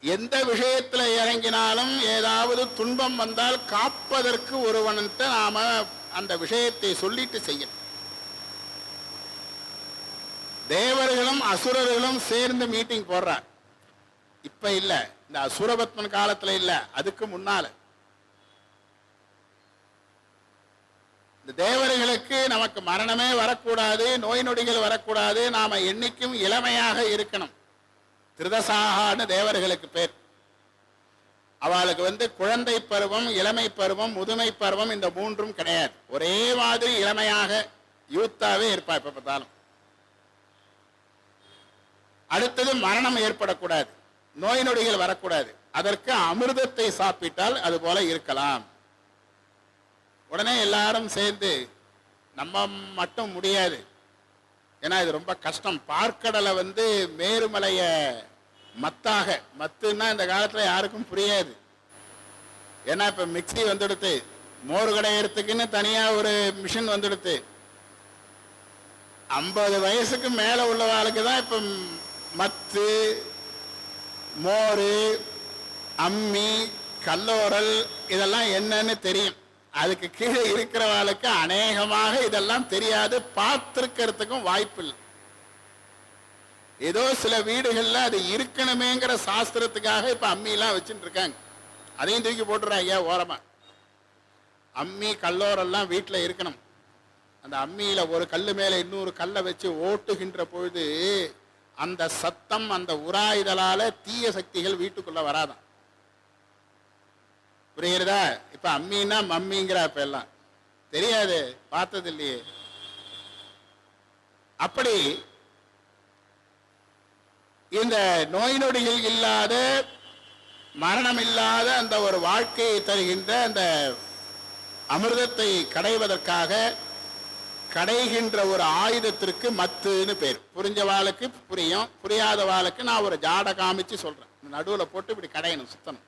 எந்த விஷயத்துல இறங்கினாலும் ஏதாவது துன்பம் வந்தால் காப்பதற்கு ஒருவன்கிட்ட நாம அந்த விஷயத்தை சொல்லிட்டு செய்யணும். தேவர்களும் அசுரர்களும் சேர்ந்து மீட்டிங் போடுறார். இப்ப இல்ல, இந்த அசுரபத்மன் காலத்துல இல்ல, அதுக்கு முன்னால. இந்த தேவர்களுக்கு நமக்கு மரணமே வரக்கூடாது, நோய் நொடிகள் வரக்கூடாது, நாம என்னைக்கும் இளமையாக இருக்கணும். திருதசாகான்னு தேவர்களுக்கு பேர். அவளுக்கு குழந்தை பருவம், இளமை பருவம், முதுமை பருவம், இந்த மூன்றும் கிடையாது. ஒரே மாதிரி இளமையாக யூத்தாவே இருப்பா எப்ப பார்த்தாலும். அடுத்தது மரணம் ஏற்படக்கூடாது, நோய் நொடிகள் வரக்கூடாது. அதற்கு அமிர்தத்தை சாப்பிட்டால் அது போல இருக்கலாம். உடனே எல்லாரும் சேர்ந்து, நம்ம மட்டும் முடியாது, ஏன்னா இது ரொம்ப கஷ்டம். பார்க்கடலை மேருமலைய மத்தாக, மத்துன்னா இந்த காலத்துல யாருக்கும் புரியாது. ஏன்னா இப்ப மிக்சி வந்துடுத்து, மோர் கடையறதுக்குன்னு தனியா ஒரு மிஷின் வந்துடுத்து. 50 வயசுக்கு மேல உள்ளவாளுக்கு தான் இப்ப மத்து, மோரு, அம்மி, கல்லோரல் இதெல்லாம் என்னன்னு தெரியும். அதுக்கு கீழே இருக்கிறவாளுக்கு அநேகமாக இதெல்லாம் தெரியாது, பார்த்திருக்கிறதுக்கும் வாய்ப்பு இல்லை. ஏதோ சில வீடுகள்ல அது இருக்கணுமேங்கிற சாஸ்திரத்துக்காக இப்ப அம்மியெல்லாம் வச்சுட்டு இருக்காங்க. அதையும் தூக்கி போட்டுறாங்க ஓரமா. அம்மி கல்லோரெல்லாம் வீட்டுல இருக்கணும். அந்த அம்மியில ஒரு கல்லு மேல இன்னொரு கல்லை வச்சு ஓட்டுகின்ற பொழுது அந்த சத்தம், அந்த உராயுதலால தீய சக்திகள் வீட்டுக்குள்ள வராதான். புரியுறதா? இப்ப அம்மின்னா மம்மிங்கிற இப்ப எல்லாம் தெரியாது, பார்த்தது இல்லையே. அப்படி இந்த நோய் நொடிகள் இல்லாத, மரணம் இல்லாத அந்த ஒரு வாழ்க்கையை தருகின்ற அந்த அமிர்தத்தை கடைவதற்காக கடைகின்ற ஒரு ஆயுதத்திற்கு மத்துன்னு பேர். புரிஞ்சவாளுக்கு புரியும், புரியாதவாளுக்கு நான் ஒரு ஜாட காமிச்சு சொல்றேன். நடுவில் போட்டு இப்படி கடையணும், சுத்தணும்.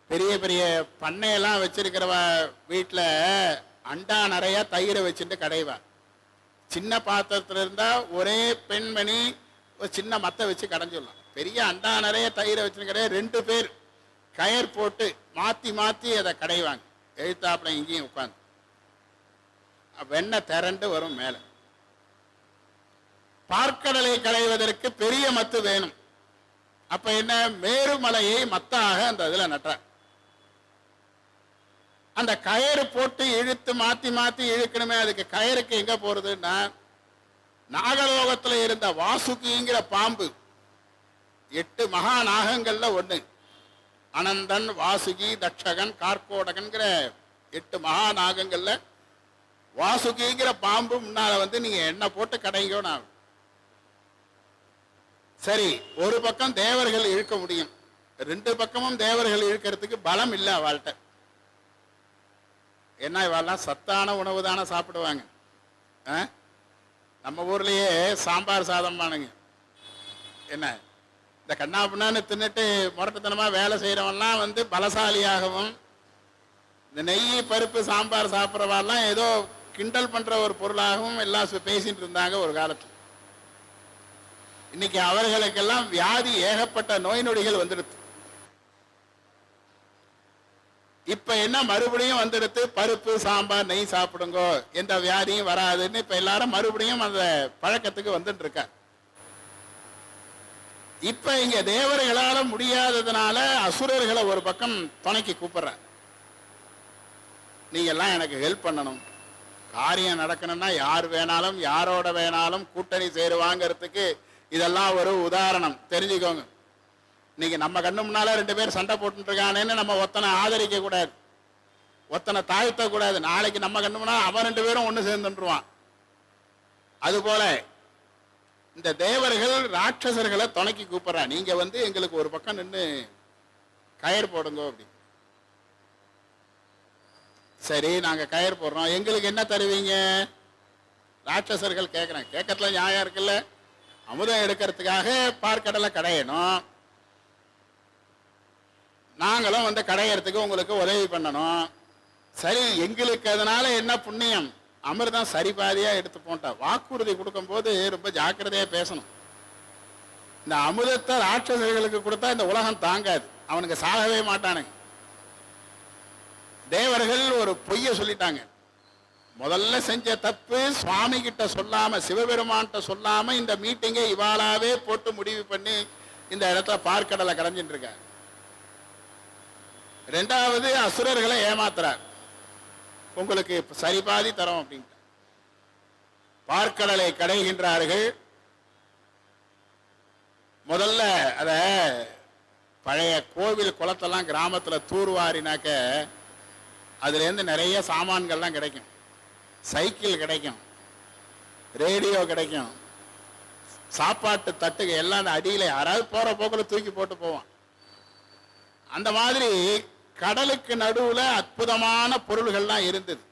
பெரிய பெரிய பண்ணையெல்லாம் வச்சிருக்கிறவ வீட்டில் அண்டா நிறைய தயிரை வச்சுட்டு கடைவா. சின்ன பாத்திரத்துல இருந்தா ஒரே பெண்மணி ஒரு சின்ன மத்தை வச்சு கடைஞ்சிடலாம். பெரிய அண்டா நிறைய தயிரை வச்சுன்னு கிடையாது, 2 பேர் கயர் போட்டு மாத்தி மாத்தி அதை கடைவாங்க. எழுத்தாப்புல இங்கேயும் உட்காந்து வெண்ணெய் திரண்டு வரும் மேல. பார்க்கடலை களைவதற்கு பெரிய மத்து வேணும். அப்ப என்ன, மேருமலையை மத்தாக அந்த இதுல நட்டார். அந்த கயறு போட்டு இழுத்து மாத்தி மாத்தி இழுக்கணுமே. அதுக்கு கயருக்கு எங்க போறதுன்னா, நாகலோகத்துல இருந்த வாசுகிங்கிற பாம்பு, 8 மகா நாகங்கள்ல ஒண்ணு. அனந்தன், வாசுகி, தட்சகன், கார்கோடகன்கிற 8 மகா நாகங்கள்ல வாசுகிங்கிற பாம்பு முன்னால நீங்க எண்ணெய் போட்டு கடைங்கோ. நான் சரி, ஒரு பக்கம் தேவர்கள் இழுக்க முடியும், 2 பக்கமும் தேவர்கள் இழுக்கிறதுக்கு பலம் இல்லை அவள்கிட்ட. என்ன, இவெல்லாம் சத்தான உணவு தானே சாப்பிடுவாங்க. நம்ம ஊர்லயே சாம்பார் சாதம் பானுங்க. என்ன, இந்த கண்ணாப்புண்ணான்னு தின்னுட்டு முரட்டுத்தனமா வேலை செய்யறவன்லாம் பலசாலியாகவும், இந்த நெய் பருப்பு சாம்பார் சாப்பிட்றவாள்லாம் ஏதோ கிண்டல் பண்ற ஒரு பொருளாகவும் எல்லாம் பேசிட்டு இருந்தாங்க ஒரு காலத்தில். இன்னைக்கு அவர்களுக்கெல்லாம் வியாதி, ஏகப்பட்ட நோய் நொடிகள் வந்துடுது. இப்ப என்ன, மறுபடியும் வந்துடுத்து, பருப்பு சாம்பார் நெய் சாப்பிடுங்கோ, எந்த வியாதியும் வராதுன்னு இப்ப எல்லாரும் மறுபடியும் அந்த பழக்கத்துக்கு வந்துட்டு இருக்க. இப்ப இங்க தேவர்களால முடியாததுனால அசுரர்களை ஒரு பக்கம் துணைக்கு கூப்பிடுற. நீங்க எல்லாம் எனக்கு ஹெல்ப் பண்ணணும், காரியம் நடக்கணும்னா யார் வேணாலும் யாரோட வேணாலும் கூட்டணி சேருவாங்கிறதுக்கு இதெல்லாம் ஒரு உதாரணம், தெரிஞ்சுக்கோங்க. இன்னைக்கு நம்ம கண்ணு முன்னால 2 பேர் சண்டை போட்டு இருக்கானேன்னு நம்ம ஒத்தனை ஆதரிக்க கூடாது, ஒத்தனை தாழ்த்த கூடாது. நாளைக்கு நம்ம கண்ணு முன்னால அவன் 2 பேரும் ஒண்ணு சேர்ந்துருவான். அதுபோல இந்த தேவர்கள் ராட்சசர்களை துணைக்கு கூப்பிடுறா. நீங்க எங்களுக்கு ஒரு பக்கம் நின்று கயிறு போடுங்க அப்படி. சரி, நாங்க கயிறு போடுறோம், எங்களுக்கு என்ன தருவீங்க? ராட்சசர்கள் கேட்கிறேன். கேட்கறதுல நியாயம் இருக்குல்ல. அமுதம் எடுக்கிறதுக்காக பார்க்கடலை கடையணும், நாங்களும் கடையறதுக்கு உங்களுக்கு உதவி பண்ணணும். சரி, எங்களுக்கு அதனால என்ன புண்ணியம்? அமிர்தம் சரி பாதியா எடுத்து போட்டா. வாக்குறுதி கொடுக்கும் போது ரொம்ப ஜாக்கிரதையா பேசணும். இந்த அமுதத்தை ராட்சசர்களுக்கு கொடுத்தா இந்த உலகம் தாங்காது, அவனுக்கு சாகவே மாட்டானுங்க. தேவர்கள் ஒரு பொய்ய சொல்லிட்டாங்க. முதல்ல செஞ்ச தப்பு சுவாமி கிட்ட சொல்லாம, சிவபெருமான்கிட்ட சொல்லாம இந்த மீட்டிங்கை இவாளாவே போட்டு முடிவு பண்ணி இந்த இடத்துல பார்க்கடலை கடைஞ்சிட்டு இருக்க. ரெண்டாவது, அசுரர்களை ஏமாத்துறார். உங்களுக்கு சரிபாதி தரோம் அப்படின்ட்டு பார்க்கடலை கடைகின்றார்கள். முதல்ல அத பழைய கோவில் குளத்தெல்லாம் கிராமத்துல தூர்வாரினாக்க அதுல இருந்து நிறைய சாமான்கள்லாம் கிடைக்கும். சைக்கிள் கிடைக்கும், ரேடியோ கிடைக்கும், சாப்பாட்டு தட்டுக எல்லாம் அந்த அடியில யாராவது போற போக்கில் தூக்கி போட்டு போவான். அந்த மாதிரி கடலுக்கு நடுவுல அற்புதமான பொருள்கள்லாம் இருந்தது.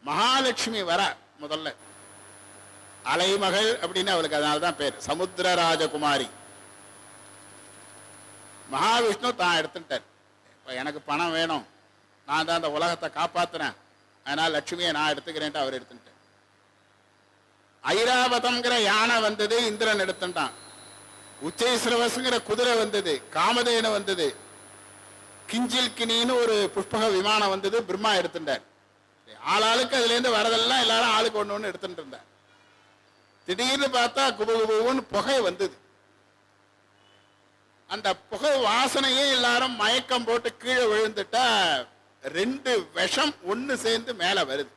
மகாலட்சுமி வர முதல்ல அலைமகள் அப்படின்னு அவளுக்கு அதனால்தான் பேர், சமுத்திர ராஜகுமாரி. மகாவிஷ்ணு தான் எடுத்துட்டார். இப்ப எனக்கு பணம் வேணும், நான் தான் அந்த உலகத்தை காப்பாத்துறேன், அதனால லட்சுமியை நான் எடுத்துக்கிறேன்ட்டு அவர் எடுத்துட்டார். ஐராவதம்ங்கிற யானை வந்தது, இந்திரன் எடுத்துட்டான். உச்சைஸ்ரவஸ்ங்கிற குதிரை வந்தது, காமதேனு வந்தது. கிஞ்சில்கினின்னு ஒரு புஷ்பக விமானம் வந்தது, பிரம்மா எடுத்துட்டார். ஆளாளுக்கு அதுல இருந்து வரதெல்லாம் எல்லாரும் ஆளுக்கு ஒண்ணு ஒண்ணு எடுத்துட்டு இருந்தார். திடீர்னு பார்த்தா குபகுபுன்னு புகை வந்தது. அந்த புகை வாசனையே எல்லாரும் மயக்கம் போட்டு கீழே விழுந்துட்டா 2 விஷம் ஒண்ணு சேர்ந்து மேல வருது.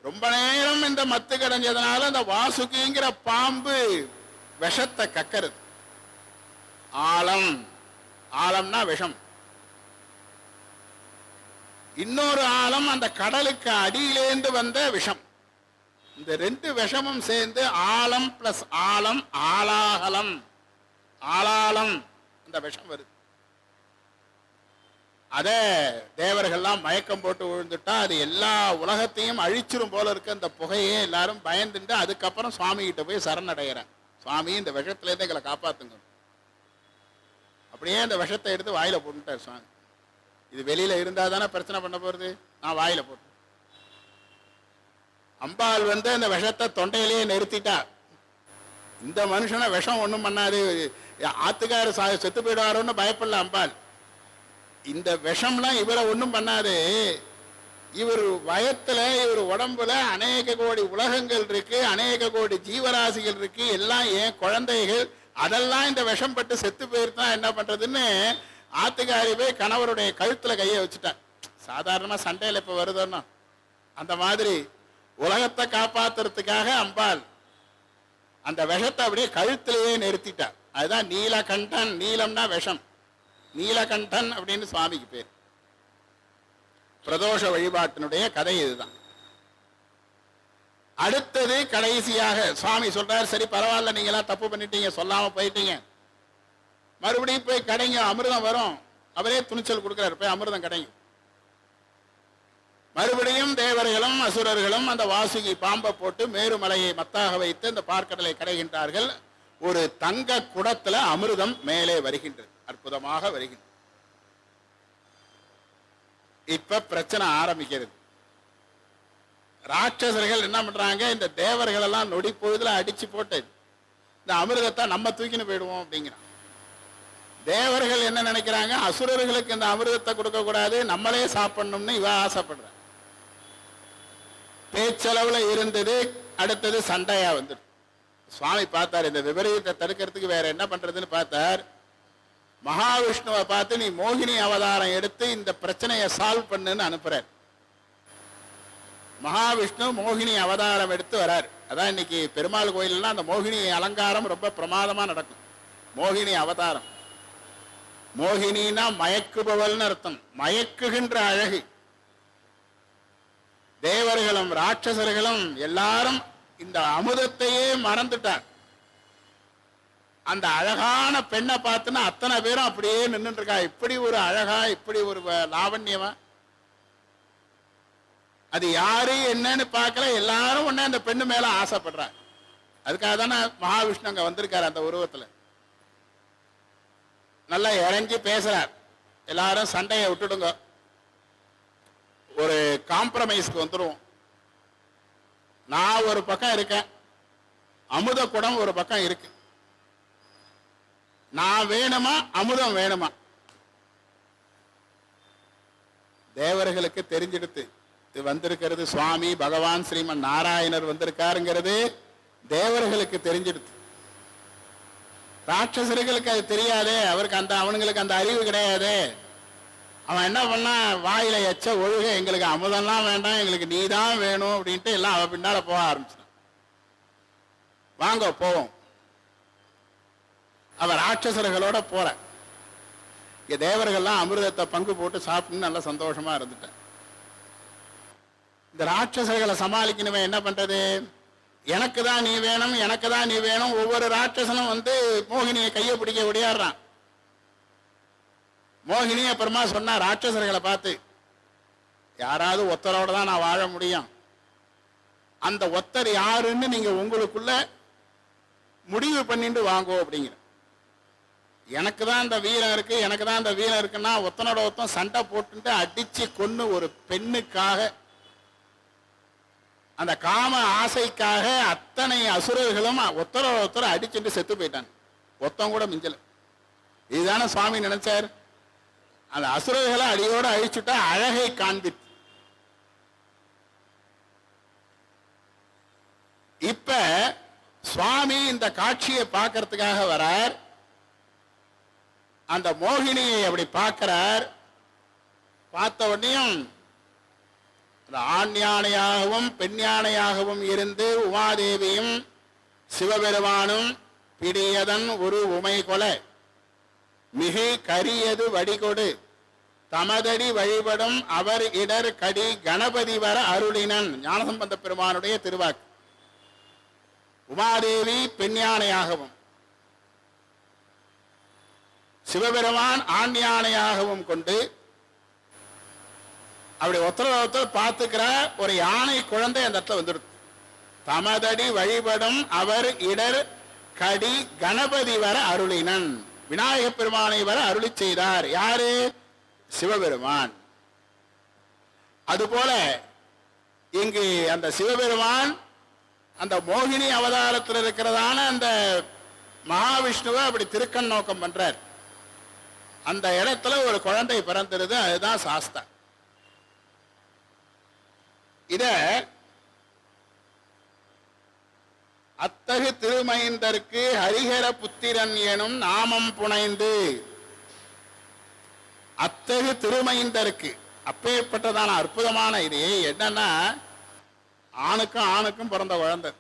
ரொம்ப நேரம் இந்த மத்து கடைஞ்சதுனால அந்த வாசுகிங்கிற பாம்பு விஷத்தை கக்கறது. ஆழம், ஆழம்னா விஷம். இன்னொரு ஆழம் அந்த கடலுக்கு அடியிலேந்து வந்த விஷம். இந்த 2 விஷமும் சேர்ந்து ஆழம் பிளஸ் ஆழம், ஆளாகலம், ஆளாளம் அந்த விஷம் வருது. அத தேவர்கள்லாம் மயக்கம் போட்டு விழுந்துட்டா அது எல்லா உலகத்தையும் அழிச்சிரும் போல இருக்கு. அந்த புகையே எல்லாரும் பயந்துட்டு அதுக்கப்புறம் சுவாமி கிட்ட போய் சரணடைகிறேன். சுவாமி இந்த விஷத்துல இருந்து எங்களை காப்பாத்துங்க. அப்படியே அந்த விஷத்தை எடுத்து வாயில போட்டுட்டார் சுவாமி. இது வெளியில இருந்தா தானே பிரச்சனை பண்ண போறது, நான் வாயில போட்டு. அம்பாள் வந்து அந்த விஷத்தை தொண்டையிலேயே நிறுத்திட்டா. இந்த மனுஷனை விஷம் ஒண்ணும் பண்ணாது, ஆத்துக்காரு செத்து போயிடுவாரோன்னு பயப்படல அம்பாள். இந்த விஷம்லாம் இவரை ஒண்ணும் பண்ணாது. இவர் வயத்துல, இவர் உடம்புல அநேக கோடி உலகங்கள் இருக்கு, அநேக கோடி ஜீவராசிகள் இருக்கு, எல்லாம் ஏன் குழந்தைகள், அதெல்லாம் இந்த விஷம் பட்டு செத்து போயிருந்தா என்ன பண்றதுன்னு ஆத்துக்காரி போய் கணவருடைய கழுத்துல கையை வச்சுட்டான். சாதாரணமா சண்டையில இப்ப வருதுன்னா அந்த மாதிரி உலகத்தை காப்பாத்துறதுக்காக அம்பாள் அந்த விஷத்தை அப்படியே கழுத்திலேயே நிறுத்திட்டார். அதுதான் நீலகண்டன். நீலம்னா விஷம், நீலகண்டன் அப்படின்னு சுவாமிக்கு பேர். பிரதோஷ வழிபாட்டினுடைய கதை இதுதான். அடுத்தது கடைசியாக சுவாமி சொல்றார், சரி பரவாயில்ல, நீங்க எல்லாம் தப்பு பண்ணிட்டீங்க, சொல்லாம போயிட்டீங்க, மறுபடியும் போய் கடைங்க, அமிர்தம் வரும். அவரே துணிச்சல் கொடுக்கிறார், போய் அமிர்தம் கடைங்க. மறுபடியும் தேவர்களும் அசுரர்களும் அந்த வாசுகி பாம்பை போட்டு மேருமலையை மத்தாக வைத்து அந்த பார்க்கடலை கடைகின்றார்கள். ஒரு தங்க குடத்துல அமிர்தம் மேலே வருகின்றது, அற்புதமாக வருகின்றது. இப்ப பிரச்சனை ஆரம்பிக்கிறது. ராட்சசர்கள் என்ன பண்றாங்க, இந்த தேவர்கள் எல்லாம் நொடி பொழுதுல அடிச்சு போட்டு இந்த அமிர்தத்தை நம்ம தூக்கின்னு போயிடுவோம் அப்படிங்கிறான். தேவர்கள் என்ன நினைக்கிறாங்க, அசுரர்களுக்கு இந்த அமிர்தத்தை கொடுக்க கூடாது, நம்மளே சாப்பிடணும்னு இவ ஆசைப்படுற. பேச்சளவுல இருந்தது. அடுத்தது சண்டையா வந்துடும். சுவாமி பார்த்தார், இந்த விபரீதத்தை தடுக்கிறதுக்கு வேற என்ன பண்றதுன்னு பார்த்தார். மகாவிஷ்ணுவை பார்த்து, நீ மோகினி அவதாரம் எடுத்து இந்த பிரச்சனையை சால்வ் பண்ணுன்னு அனுப்புறார். மகாவிஷ்ணு மோகினி அவதாரம் எடுத்து வரார். அதான் இன்னைக்கு பெருமாள் கோயிலெல்லாம் அந்த மோகினி அலங்காரம் ரொம்ப பிரமாதமா நடக்கும். மோகினி அவதாரம். மோகினினா மயக்குபவள்னு அர்த்தம், மயக்குகின்ற அழகு. தேவர்களும் ராட்சசர்களும் எல்லாரும் இந்த அமுதத்தையே மறந்துட்டார். அந்த அழகான பெண்ணை பார்த்துன்னா அத்தனை பேரும் அப்படியே நின்றுட்டு இருக்கா. இப்படி ஒரு அழகா, இப்படி ஒரு லாவண்யமா, அது யாரு என்னன்னு பார்க்கல, எல்லாரும் உடனே அந்த பெண்ணு மேல ஆசைப்படுறாங்க. அதுக்காக தானே மகாவிஷ்ணு அங்க வந்திருக்காரு அந்த உருவத்துல. நல்லா இறங்கி பேசுறார், எல்லாரும் சண்டையை விட்டுடுங்க, ஒரு காம்ப்ரமைஸ்க்கு வந்துடுவோம். நான் ஒரு பக்கம் இருக்கேன், அமுத குடம் ஒரு பக்கம் இருக்கு. நான் வேணுமா, அமுதம் வேணுமா? தேவர்களுக்கு தெரிஞ்சிடுத்து. இது வந்திருக்கிறது சுவாமி பகவான் ஸ்ரீமன் நாராயணர் வந்திருக்காருங்கிறது தேவர்களுக்கு தெரிஞ்சிடுத்து. ராட்சசர்களுக்கு அது தெரியாதே, அவனுங்களுக்கு அந்த அறிவு கிடையாது. அவன் என்ன பண்ணா, வாயில எச்ச ஒழுக எங்களுக்கு அமுதம்லாம் வேண்டாம், எங்களுக்கு நீதான் வேணும் அப்படின்ட்டு எல்லாம் அவன் பின்னால போக ஆரம்பிச்சான். வாங்க போவோம். அவன் ராட்சசர்களோட போற. தேவர்கள்லாம் அமிர்தத்தை பங்கு போட்டு சாப்பிட்டு நல்லா சந்தோஷமா இருந்துட்டேன். இந்த ராட்சசர்களை சமாளிக்கணுமே என்ன பண்றது? எனக்கு தான் நீ வேணும், எனக்கு தான் நீ வேணும். ஒவ்வொரு ராட்சசனும் வந்து மோகினியை கையை பிடிக்க ஓடியாடுறான். மோகினி அப்புறமா சொன்னா ராட்சசர்களை பார்த்து, யாராவது ஒத்தரோட தான் நான் வாழ முடியும். அந்த ஒத்தர் யாருன்னு நீங்க உங்களுக்குள்ள முடிவு பண்ணிட்டு வாங்கோ அப்படிங்கிற. எனக்கு தான் இந்த வீரம் இருக்கு, எனக்கு தான் இந்த வீரம் இருக்குன்னா ஒத்தனோட ஒத்தம் சண்டை போட்டு அடிச்சு கொன்னு ஒரு பெண்ணுக்காக, அந்த காம ஆசைக்காக அத்தனை அசுரர்களும் ஒத்தரோட ஒத்தர அடிச்சுட்டு செத்து போயிட்டான். ஒத்தம் கூட மிஞ்சல. இதுதானே சுவாமி நினைச்சார். அந்த அசுரர்களை அடியோட அழிச்சுட்டா அழகை காண்பித்து. இப்ப சுவாமி இந்த காட்சியை பார்க்கறதுக்காக வரார். அந்த மோகினியை அப்படி பார்க்கிறார். பார்த்த உடனேயும் ஆண் யானையாகவும் பெண் யானையாகவும் இருந்து உமாதேவியும் சிவபெருமானும் பிடியதன் ஒரு உமை கொல மிகு கரியது வடிகொடு தமதடி வழிபடும் அவர் இடர் கடி கணபதி வர அருளினன். ஞானசம்பந்த பெருமானுடைய திருவாக்கு. உமாதேவி பெண் யானையாகவும் சிவபெருமான் ஆண் யானையாகவும் கொண்டு அப்படி ஒருத்தர் பார்த்துக்கிற ஒரு யானை குழந்தை அந்த இடத்துல வந்துடுது. தமதடி வழிபடும் அவர் இடர் கடி கணபதி வர அருளினன். விநாயக பெருமானை வர அருளி செய்தார். யாரு? சிவபெருமான். அதுபோல இங்கு அந்த சிவபெருமான் அந்த மோகினி அவதாரத்தில் இருக்கிறதான அந்த மகாவிஷ்ணுவை அப்படி திருக்கண் நோக்கம் பண்றார். அந்த இடத்துல ஒரு குழந்தை பிறந்திருது. அதுதான் சாஸ்தா. இத அத்தகு திருமைந்தற்கு ஹரிஹர புத்திரன் எனும் நாமம் புனைந்து. அத்தகு திருமைந்தருக்கு அப்பேற்பட்டதான அற்புதமான இது என்னன்னா, ஆணுக்கும் ஆணுக்கும் பிறந்த குழந்தை.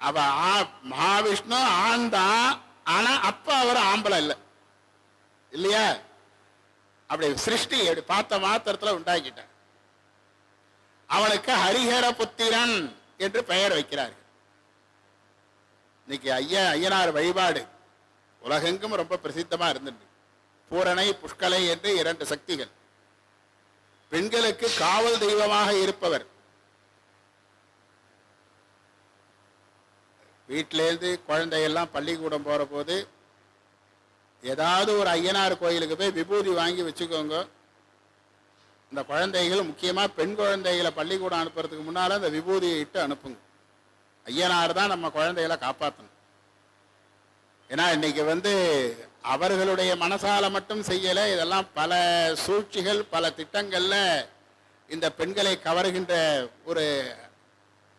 அவ மகாவிஷ்ணு ஆண் தான், ஆனா அப்ப அவர் ஆம்பளை இல்லை இல்லையா? அப்படி சிருஷ்டி அப்படி பார்த்த மாத்திரத்துல உண்டாக்கிட்டார். அவனுக்கு ஹரிஹர புத்திரன் என்று பெயர் வைக்கிறார்கள். இன்னைக்கு ஐயனார் வழிபாடு உலகெங்கும் ரொம்ப பிரசித்தமா இருந்தது. பூரணை புஷ்கலை என்று 2 சக்திகள். பெண்களுக்கு காவல் தெய்வமாக இருப்பவர். வீட்டிலேருந்து குழந்தையெல்லாம் பள்ளிக்கூடம் போற போது ஏதாவது ஒரு ஐயனார் கோயிலுக்கு போய் விபூதி வாங்கி வச்சுக்கோங்க. இந்த குழந்தைகள், முக்கியமா பெண் குழந்தைகளை பள்ளிக்கூடம் அனுப்புறதுக்கு முன்னால அந்த விபூதியை இட்டு அனுப்புங்க. ஐயனார் தான் நம்ம குழந்தைகளை காப்பாற்றணும். ஏன்னா இன்னைக்கு அவர்களுடைய மனசால மட்டும் செய்யல, இதெல்லாம் பல சூழ்ச்சிகள் பல திட்டங்கள்ல இந்த பெண்களை கவருகின்ற ஒரு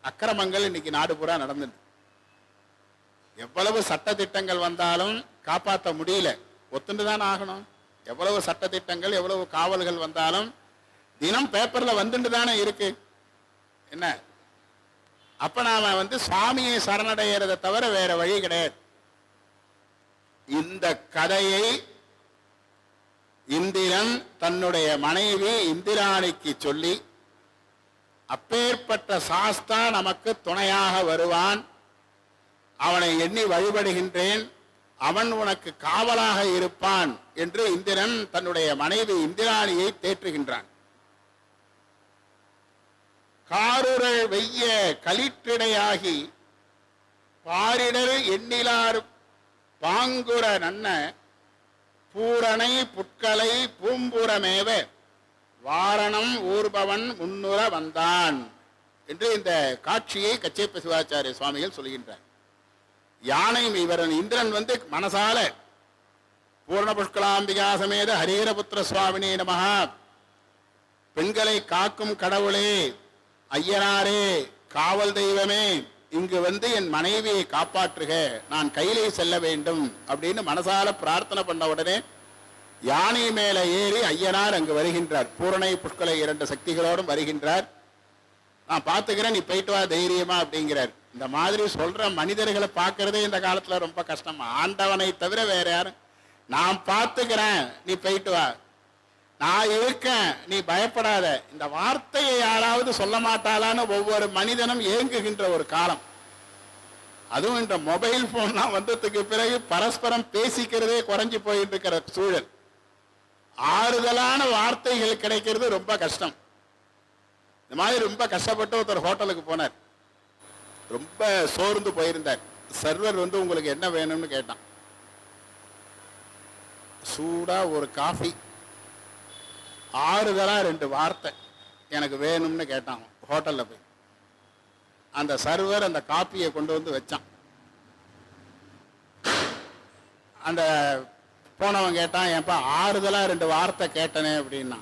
அக்கிரமங்கள் இன்னைக்கு நாடு பூரா நடந்துட்டு. எவ்வளவு சட்ட திட்டங்கள் வந்தாலும் காப்பாற்ற முடியல. ஒத்துண்டுதான் ஆகணும். எவ்வளவு சட்ட திட்டங்கள் எவ்வளவு காவல்கள் வந்தாலும் தினம் பேப்பர்ல வந்துட்டு தானே இருக்கு. என்ன அப்ப நாம சுவாமியை சரணடைகிறத தவிர வேற வழி கிடையாது. இந்த கதையை இந்திரன் தன்னுடைய மனைவி இந்திராணிக்கு சொல்லி, அப்பேற்பட்ட சாஸ்தா நமக்கு துணையாக வருவான், அவனை எண்ணி வழிபடுகின்றேன், அவன் உனக்கு காவலாக இருப்பான் என்று இந்திரன் தன்னுடைய மனைவி இந்திராணியை தேற்றுகின்றான். காருரல் வெய்ய களிற்றிடையாகி பாரிடர் எண்ணிலார் பாங்குர நன்ன பூரணை புட்களை பூம்புறமேவ வாரணம் ஊர்பவன் முன்னுற வந்தான் என்று இந்த காட்சியை கச்சேப்ப சிவாச்சாரிய சுவாமிகள் சொல்கின்றார். யானை இந்திரன் மனசால பூர்ண புஷ்கலாம்பிகா சமேத ஹரிஹரபுத்திர சுவாமினே நமஹா. பெண்களை காக்கும் கடவுளே, ஐயனாரே, காவல் தெய்வமே, இங்கு வந்து என் மனைவியை காப்பாற்றுக, நான் கையிலே செல்ல வேண்டும் அப்படின்னு மனசால பிரார்த்தனை பண்ண உடனே யானை மேல ஏறி ஐயனார் அங்கு வருகின்றார். பூரணை புஷ்கலை 2 சக்திகளோடும் வருகின்றார். நான் பார்த்துக்கிறேன், நீ போயிட்டு வா தைரியமா அப்படிங்கிறார். இந்த மாதிரி சொல்ற மனிதர்களை பார்க்கறதே இந்த காலத்துல ரொம்ப கஷ்டம். ஆண்டவனை தவிர வேற யாரும், நான் பார்த்துக்கிறேன், நீ போயிட்டு வா, நான் இருக்கேன், நீ பயப்படாத, இந்த வார்த்தையை யாராவது சொல்ல மாட்டாளான்னு ஒவ்வொரு மனிதனும் ஏங்குகின்ற ஒரு காலம். அதுவும் இந்த மொபைல் போன்லாம் வந்ததுக்கு பிறகு பரஸ்பரம் பேசிக்கிறதே குறைஞ்சு போயிட்டு இருக்கிற சூழல். ஆறுதலான வார்த்தைகள் கிடைக்கிறது ரொம்ப கஷ்டம். இந்த மாதிரி ரொம்ப கஷ்டப்பட்டு ஒருத்தர் ஹோட்டலுக்கு போனார். ரொம்ப சோர்ந்து போயிருந்தார். சர்வர் வந்து உங்களுக்கு என்ன வேணும்னு கேட்டான். சூடா ஒரு காஃபி, ஆறுதலா 2 வார்த்தை எனக்கு வேணும்னு கேட்டான். ஹோட்டல்ல போய் அந்த சர்வர் அந்த காப்பியை கொண்டு வந்து வச்சான். அந்த போனவன் கேட்டான், ஏன்பா ஆறுதலா 2 வார்த்தை கேட்டனே அப்படின்னா.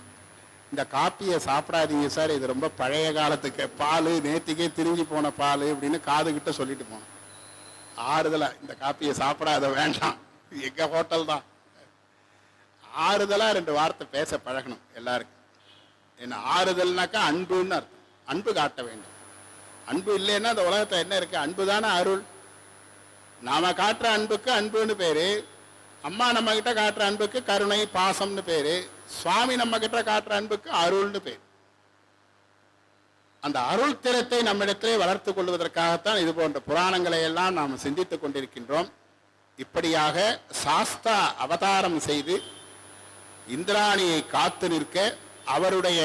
இந்த காப்பியை சாப்பிடாதீங்க சார், இது ரொம்ப பழைய காலத்துக்கு பால், நேத்திக்கே திரிஞ்சு போன பால் அப்படின்னு காதுகிட்ட சொல்லிட்டு போனோம். ஆறுதலா இந்த காப்பியை சாப்பிடாத, வேண்டாம், எங்க ஹோட்டல் தான். ஆறுதலா 2 வார்த்தை பேச பழகணும் எல்லாருக்கும். என்ன ஆறுதல்னாக்கா அன்புன்னு அர்த்தம். அன்பு காட்ட வேண்டும். அன்பு இல்லைன்னா அந்த உலகத்துல என்ன இருக்கு? அன்பு தானே அருள். நாம காட்டுற அன்புக்கு அன்புன்னு பேரு. அம்மா நம்ம கிட்ட காட்டுற அன்புக்கு கருணை பாசம்னு பேரு. சுவாமி நம்ம கிட்ட காட்டுற அன்புக்கு அருள்னு பேரு. அந்த அருள் திறத்தை நம்மிடத்திலே வளர்த்து கொள்வதற்காகத்தான் இது போன்ற புராணங்களை எல்லாம் நாம் சிந்தித்துக் கொண்டிருக்கின்றோம். இப்படியாக சாஸ்தா அவதாரம் செய்து இந்திராணியை காத்து நிற்க அவருடைய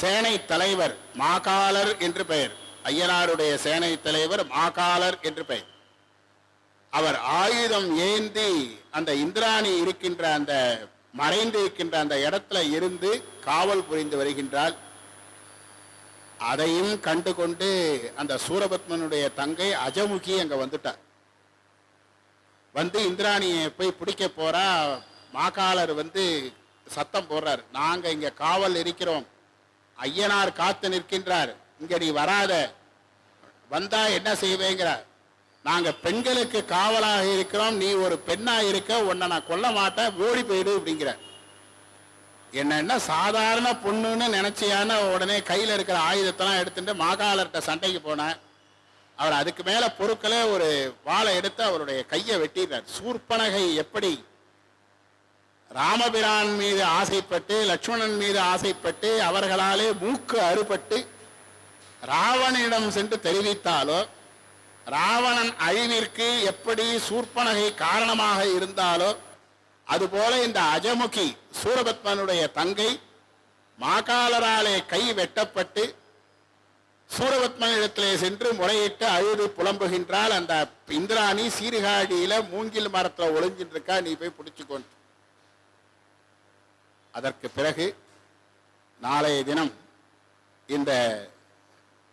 சேனை தலைவர் மாகாளர் என்று பெயர். ஐயனாருடைய சேனை தலைவர் மாகாளர் என்று பெயர். அவர் ஆயுதம் ஏந்தி அந்த இந்திராணி இருக்கின்ற அந்த மறைந்து இருக்கின்ற அந்த இடத்துல இருந்து காவல் புரிந்து வருகின்றார். அதையும் கண்டு கொண்டு அந்த சூரபத்மனுடைய தங்கை அஜமுகி அங்க வந்துட்டார். வந்து இந்திராணியை போய் பிடிக்க போறா. மாகாளர் வந்து சத்தம் போடுறார், நாங்க இங்க காவல் இருக்கிறோம், ஐயனார் காத்து நிற்கின்றார், இங்க நீ வராத, வந்தா என்ன செய்வேங்கிறார். நாங்க பெண்களுக்கு காவலாக இருக்கிறோம், நீ ஒரு பெண்ணா இருக்க, உன்னை நான் கொல்ல மாட்டேன், ஓடி போயிடு அப்படிங்கிற. என்ன சாதாரண பொண்ணுன்னு நினைச்சியான உடனே கையில இருக்கிற ஆயுதத்தெல்லாம் எடுத்துட்டு மாகாளர்கிட்ட சண்டைக்கு போனேன். அவர் அதுக்கு மேல பொருட்கள ஒரு வாளை எடுத்து அவருடைய கையை வெட்டிடுறார். சூர்பனகை எப்படி ராமபிரான் மீது ஆசைப்பட்டு லட்சுமணன் மீது ஆசைப்பட்டு அவர்களாலே மூக்கு அறுபட்டு ராவணனிடம் சென்று தெரிவித்தாலோ, ராவணன் அழிவிற்கு எப்படி சூர்பனகை காரணமாக இருந்தாலோ, அதுபோல இந்த அஜமுகி சூரபத்மனுடைய தங்கை மாகாளராலே கை வெட்டப்பட்டு சூரபத்மனிடத்திலே சென்று முறையிட்டு அழுது புலம்புகின்றால். அந்த இந்திராணி சீர்காழியில மூங்கில் மரத்துல ஒளிஞ்சிட்டு இருக்கா, நீ போய் பிடிச்சுக்கொண்டு. அதற்கு பிறகு நாளைய தினம் இந்த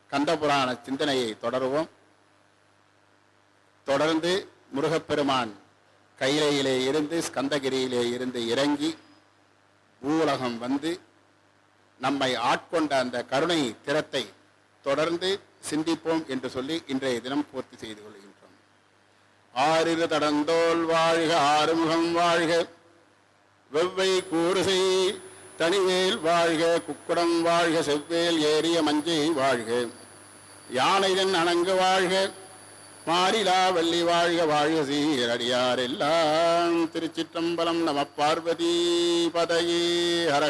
கந்தபுராண சிந்தனையை தொடருவோம். தொடர்ந்து முருகப்பெருமான் கையிலே இருந்து ஸ்கந்தகிரியிலே இருந்து இறங்கி பூவுலகம் வந்து நம்மை ஆட்கொண்ட அந்த கருணை திறத்தை தொடர்ந்து சிந்திப்போம் என்று சொல்லி இன்றைய தினம் பூர்த்தி செய்து கொள்கின்றோம். ஆறிரு தடந்தோல் வாழ்க, ஆறுமுகம் வாழ்க, வெவ்வை கூறுசை தனிவேல் வாழ்க, குக்குடம் வாழ்க, செவ்வேல் ஏறிய மஞ்சை வாழ்க, யானைதன் அணங்கு வாழ்க, மாரிலா வள்ளி வாழ்க, வாழ்க சீரடியார் எல்லாம். திருச்சிற்றம்பலம். நம பார்வதி பதையே. ஹர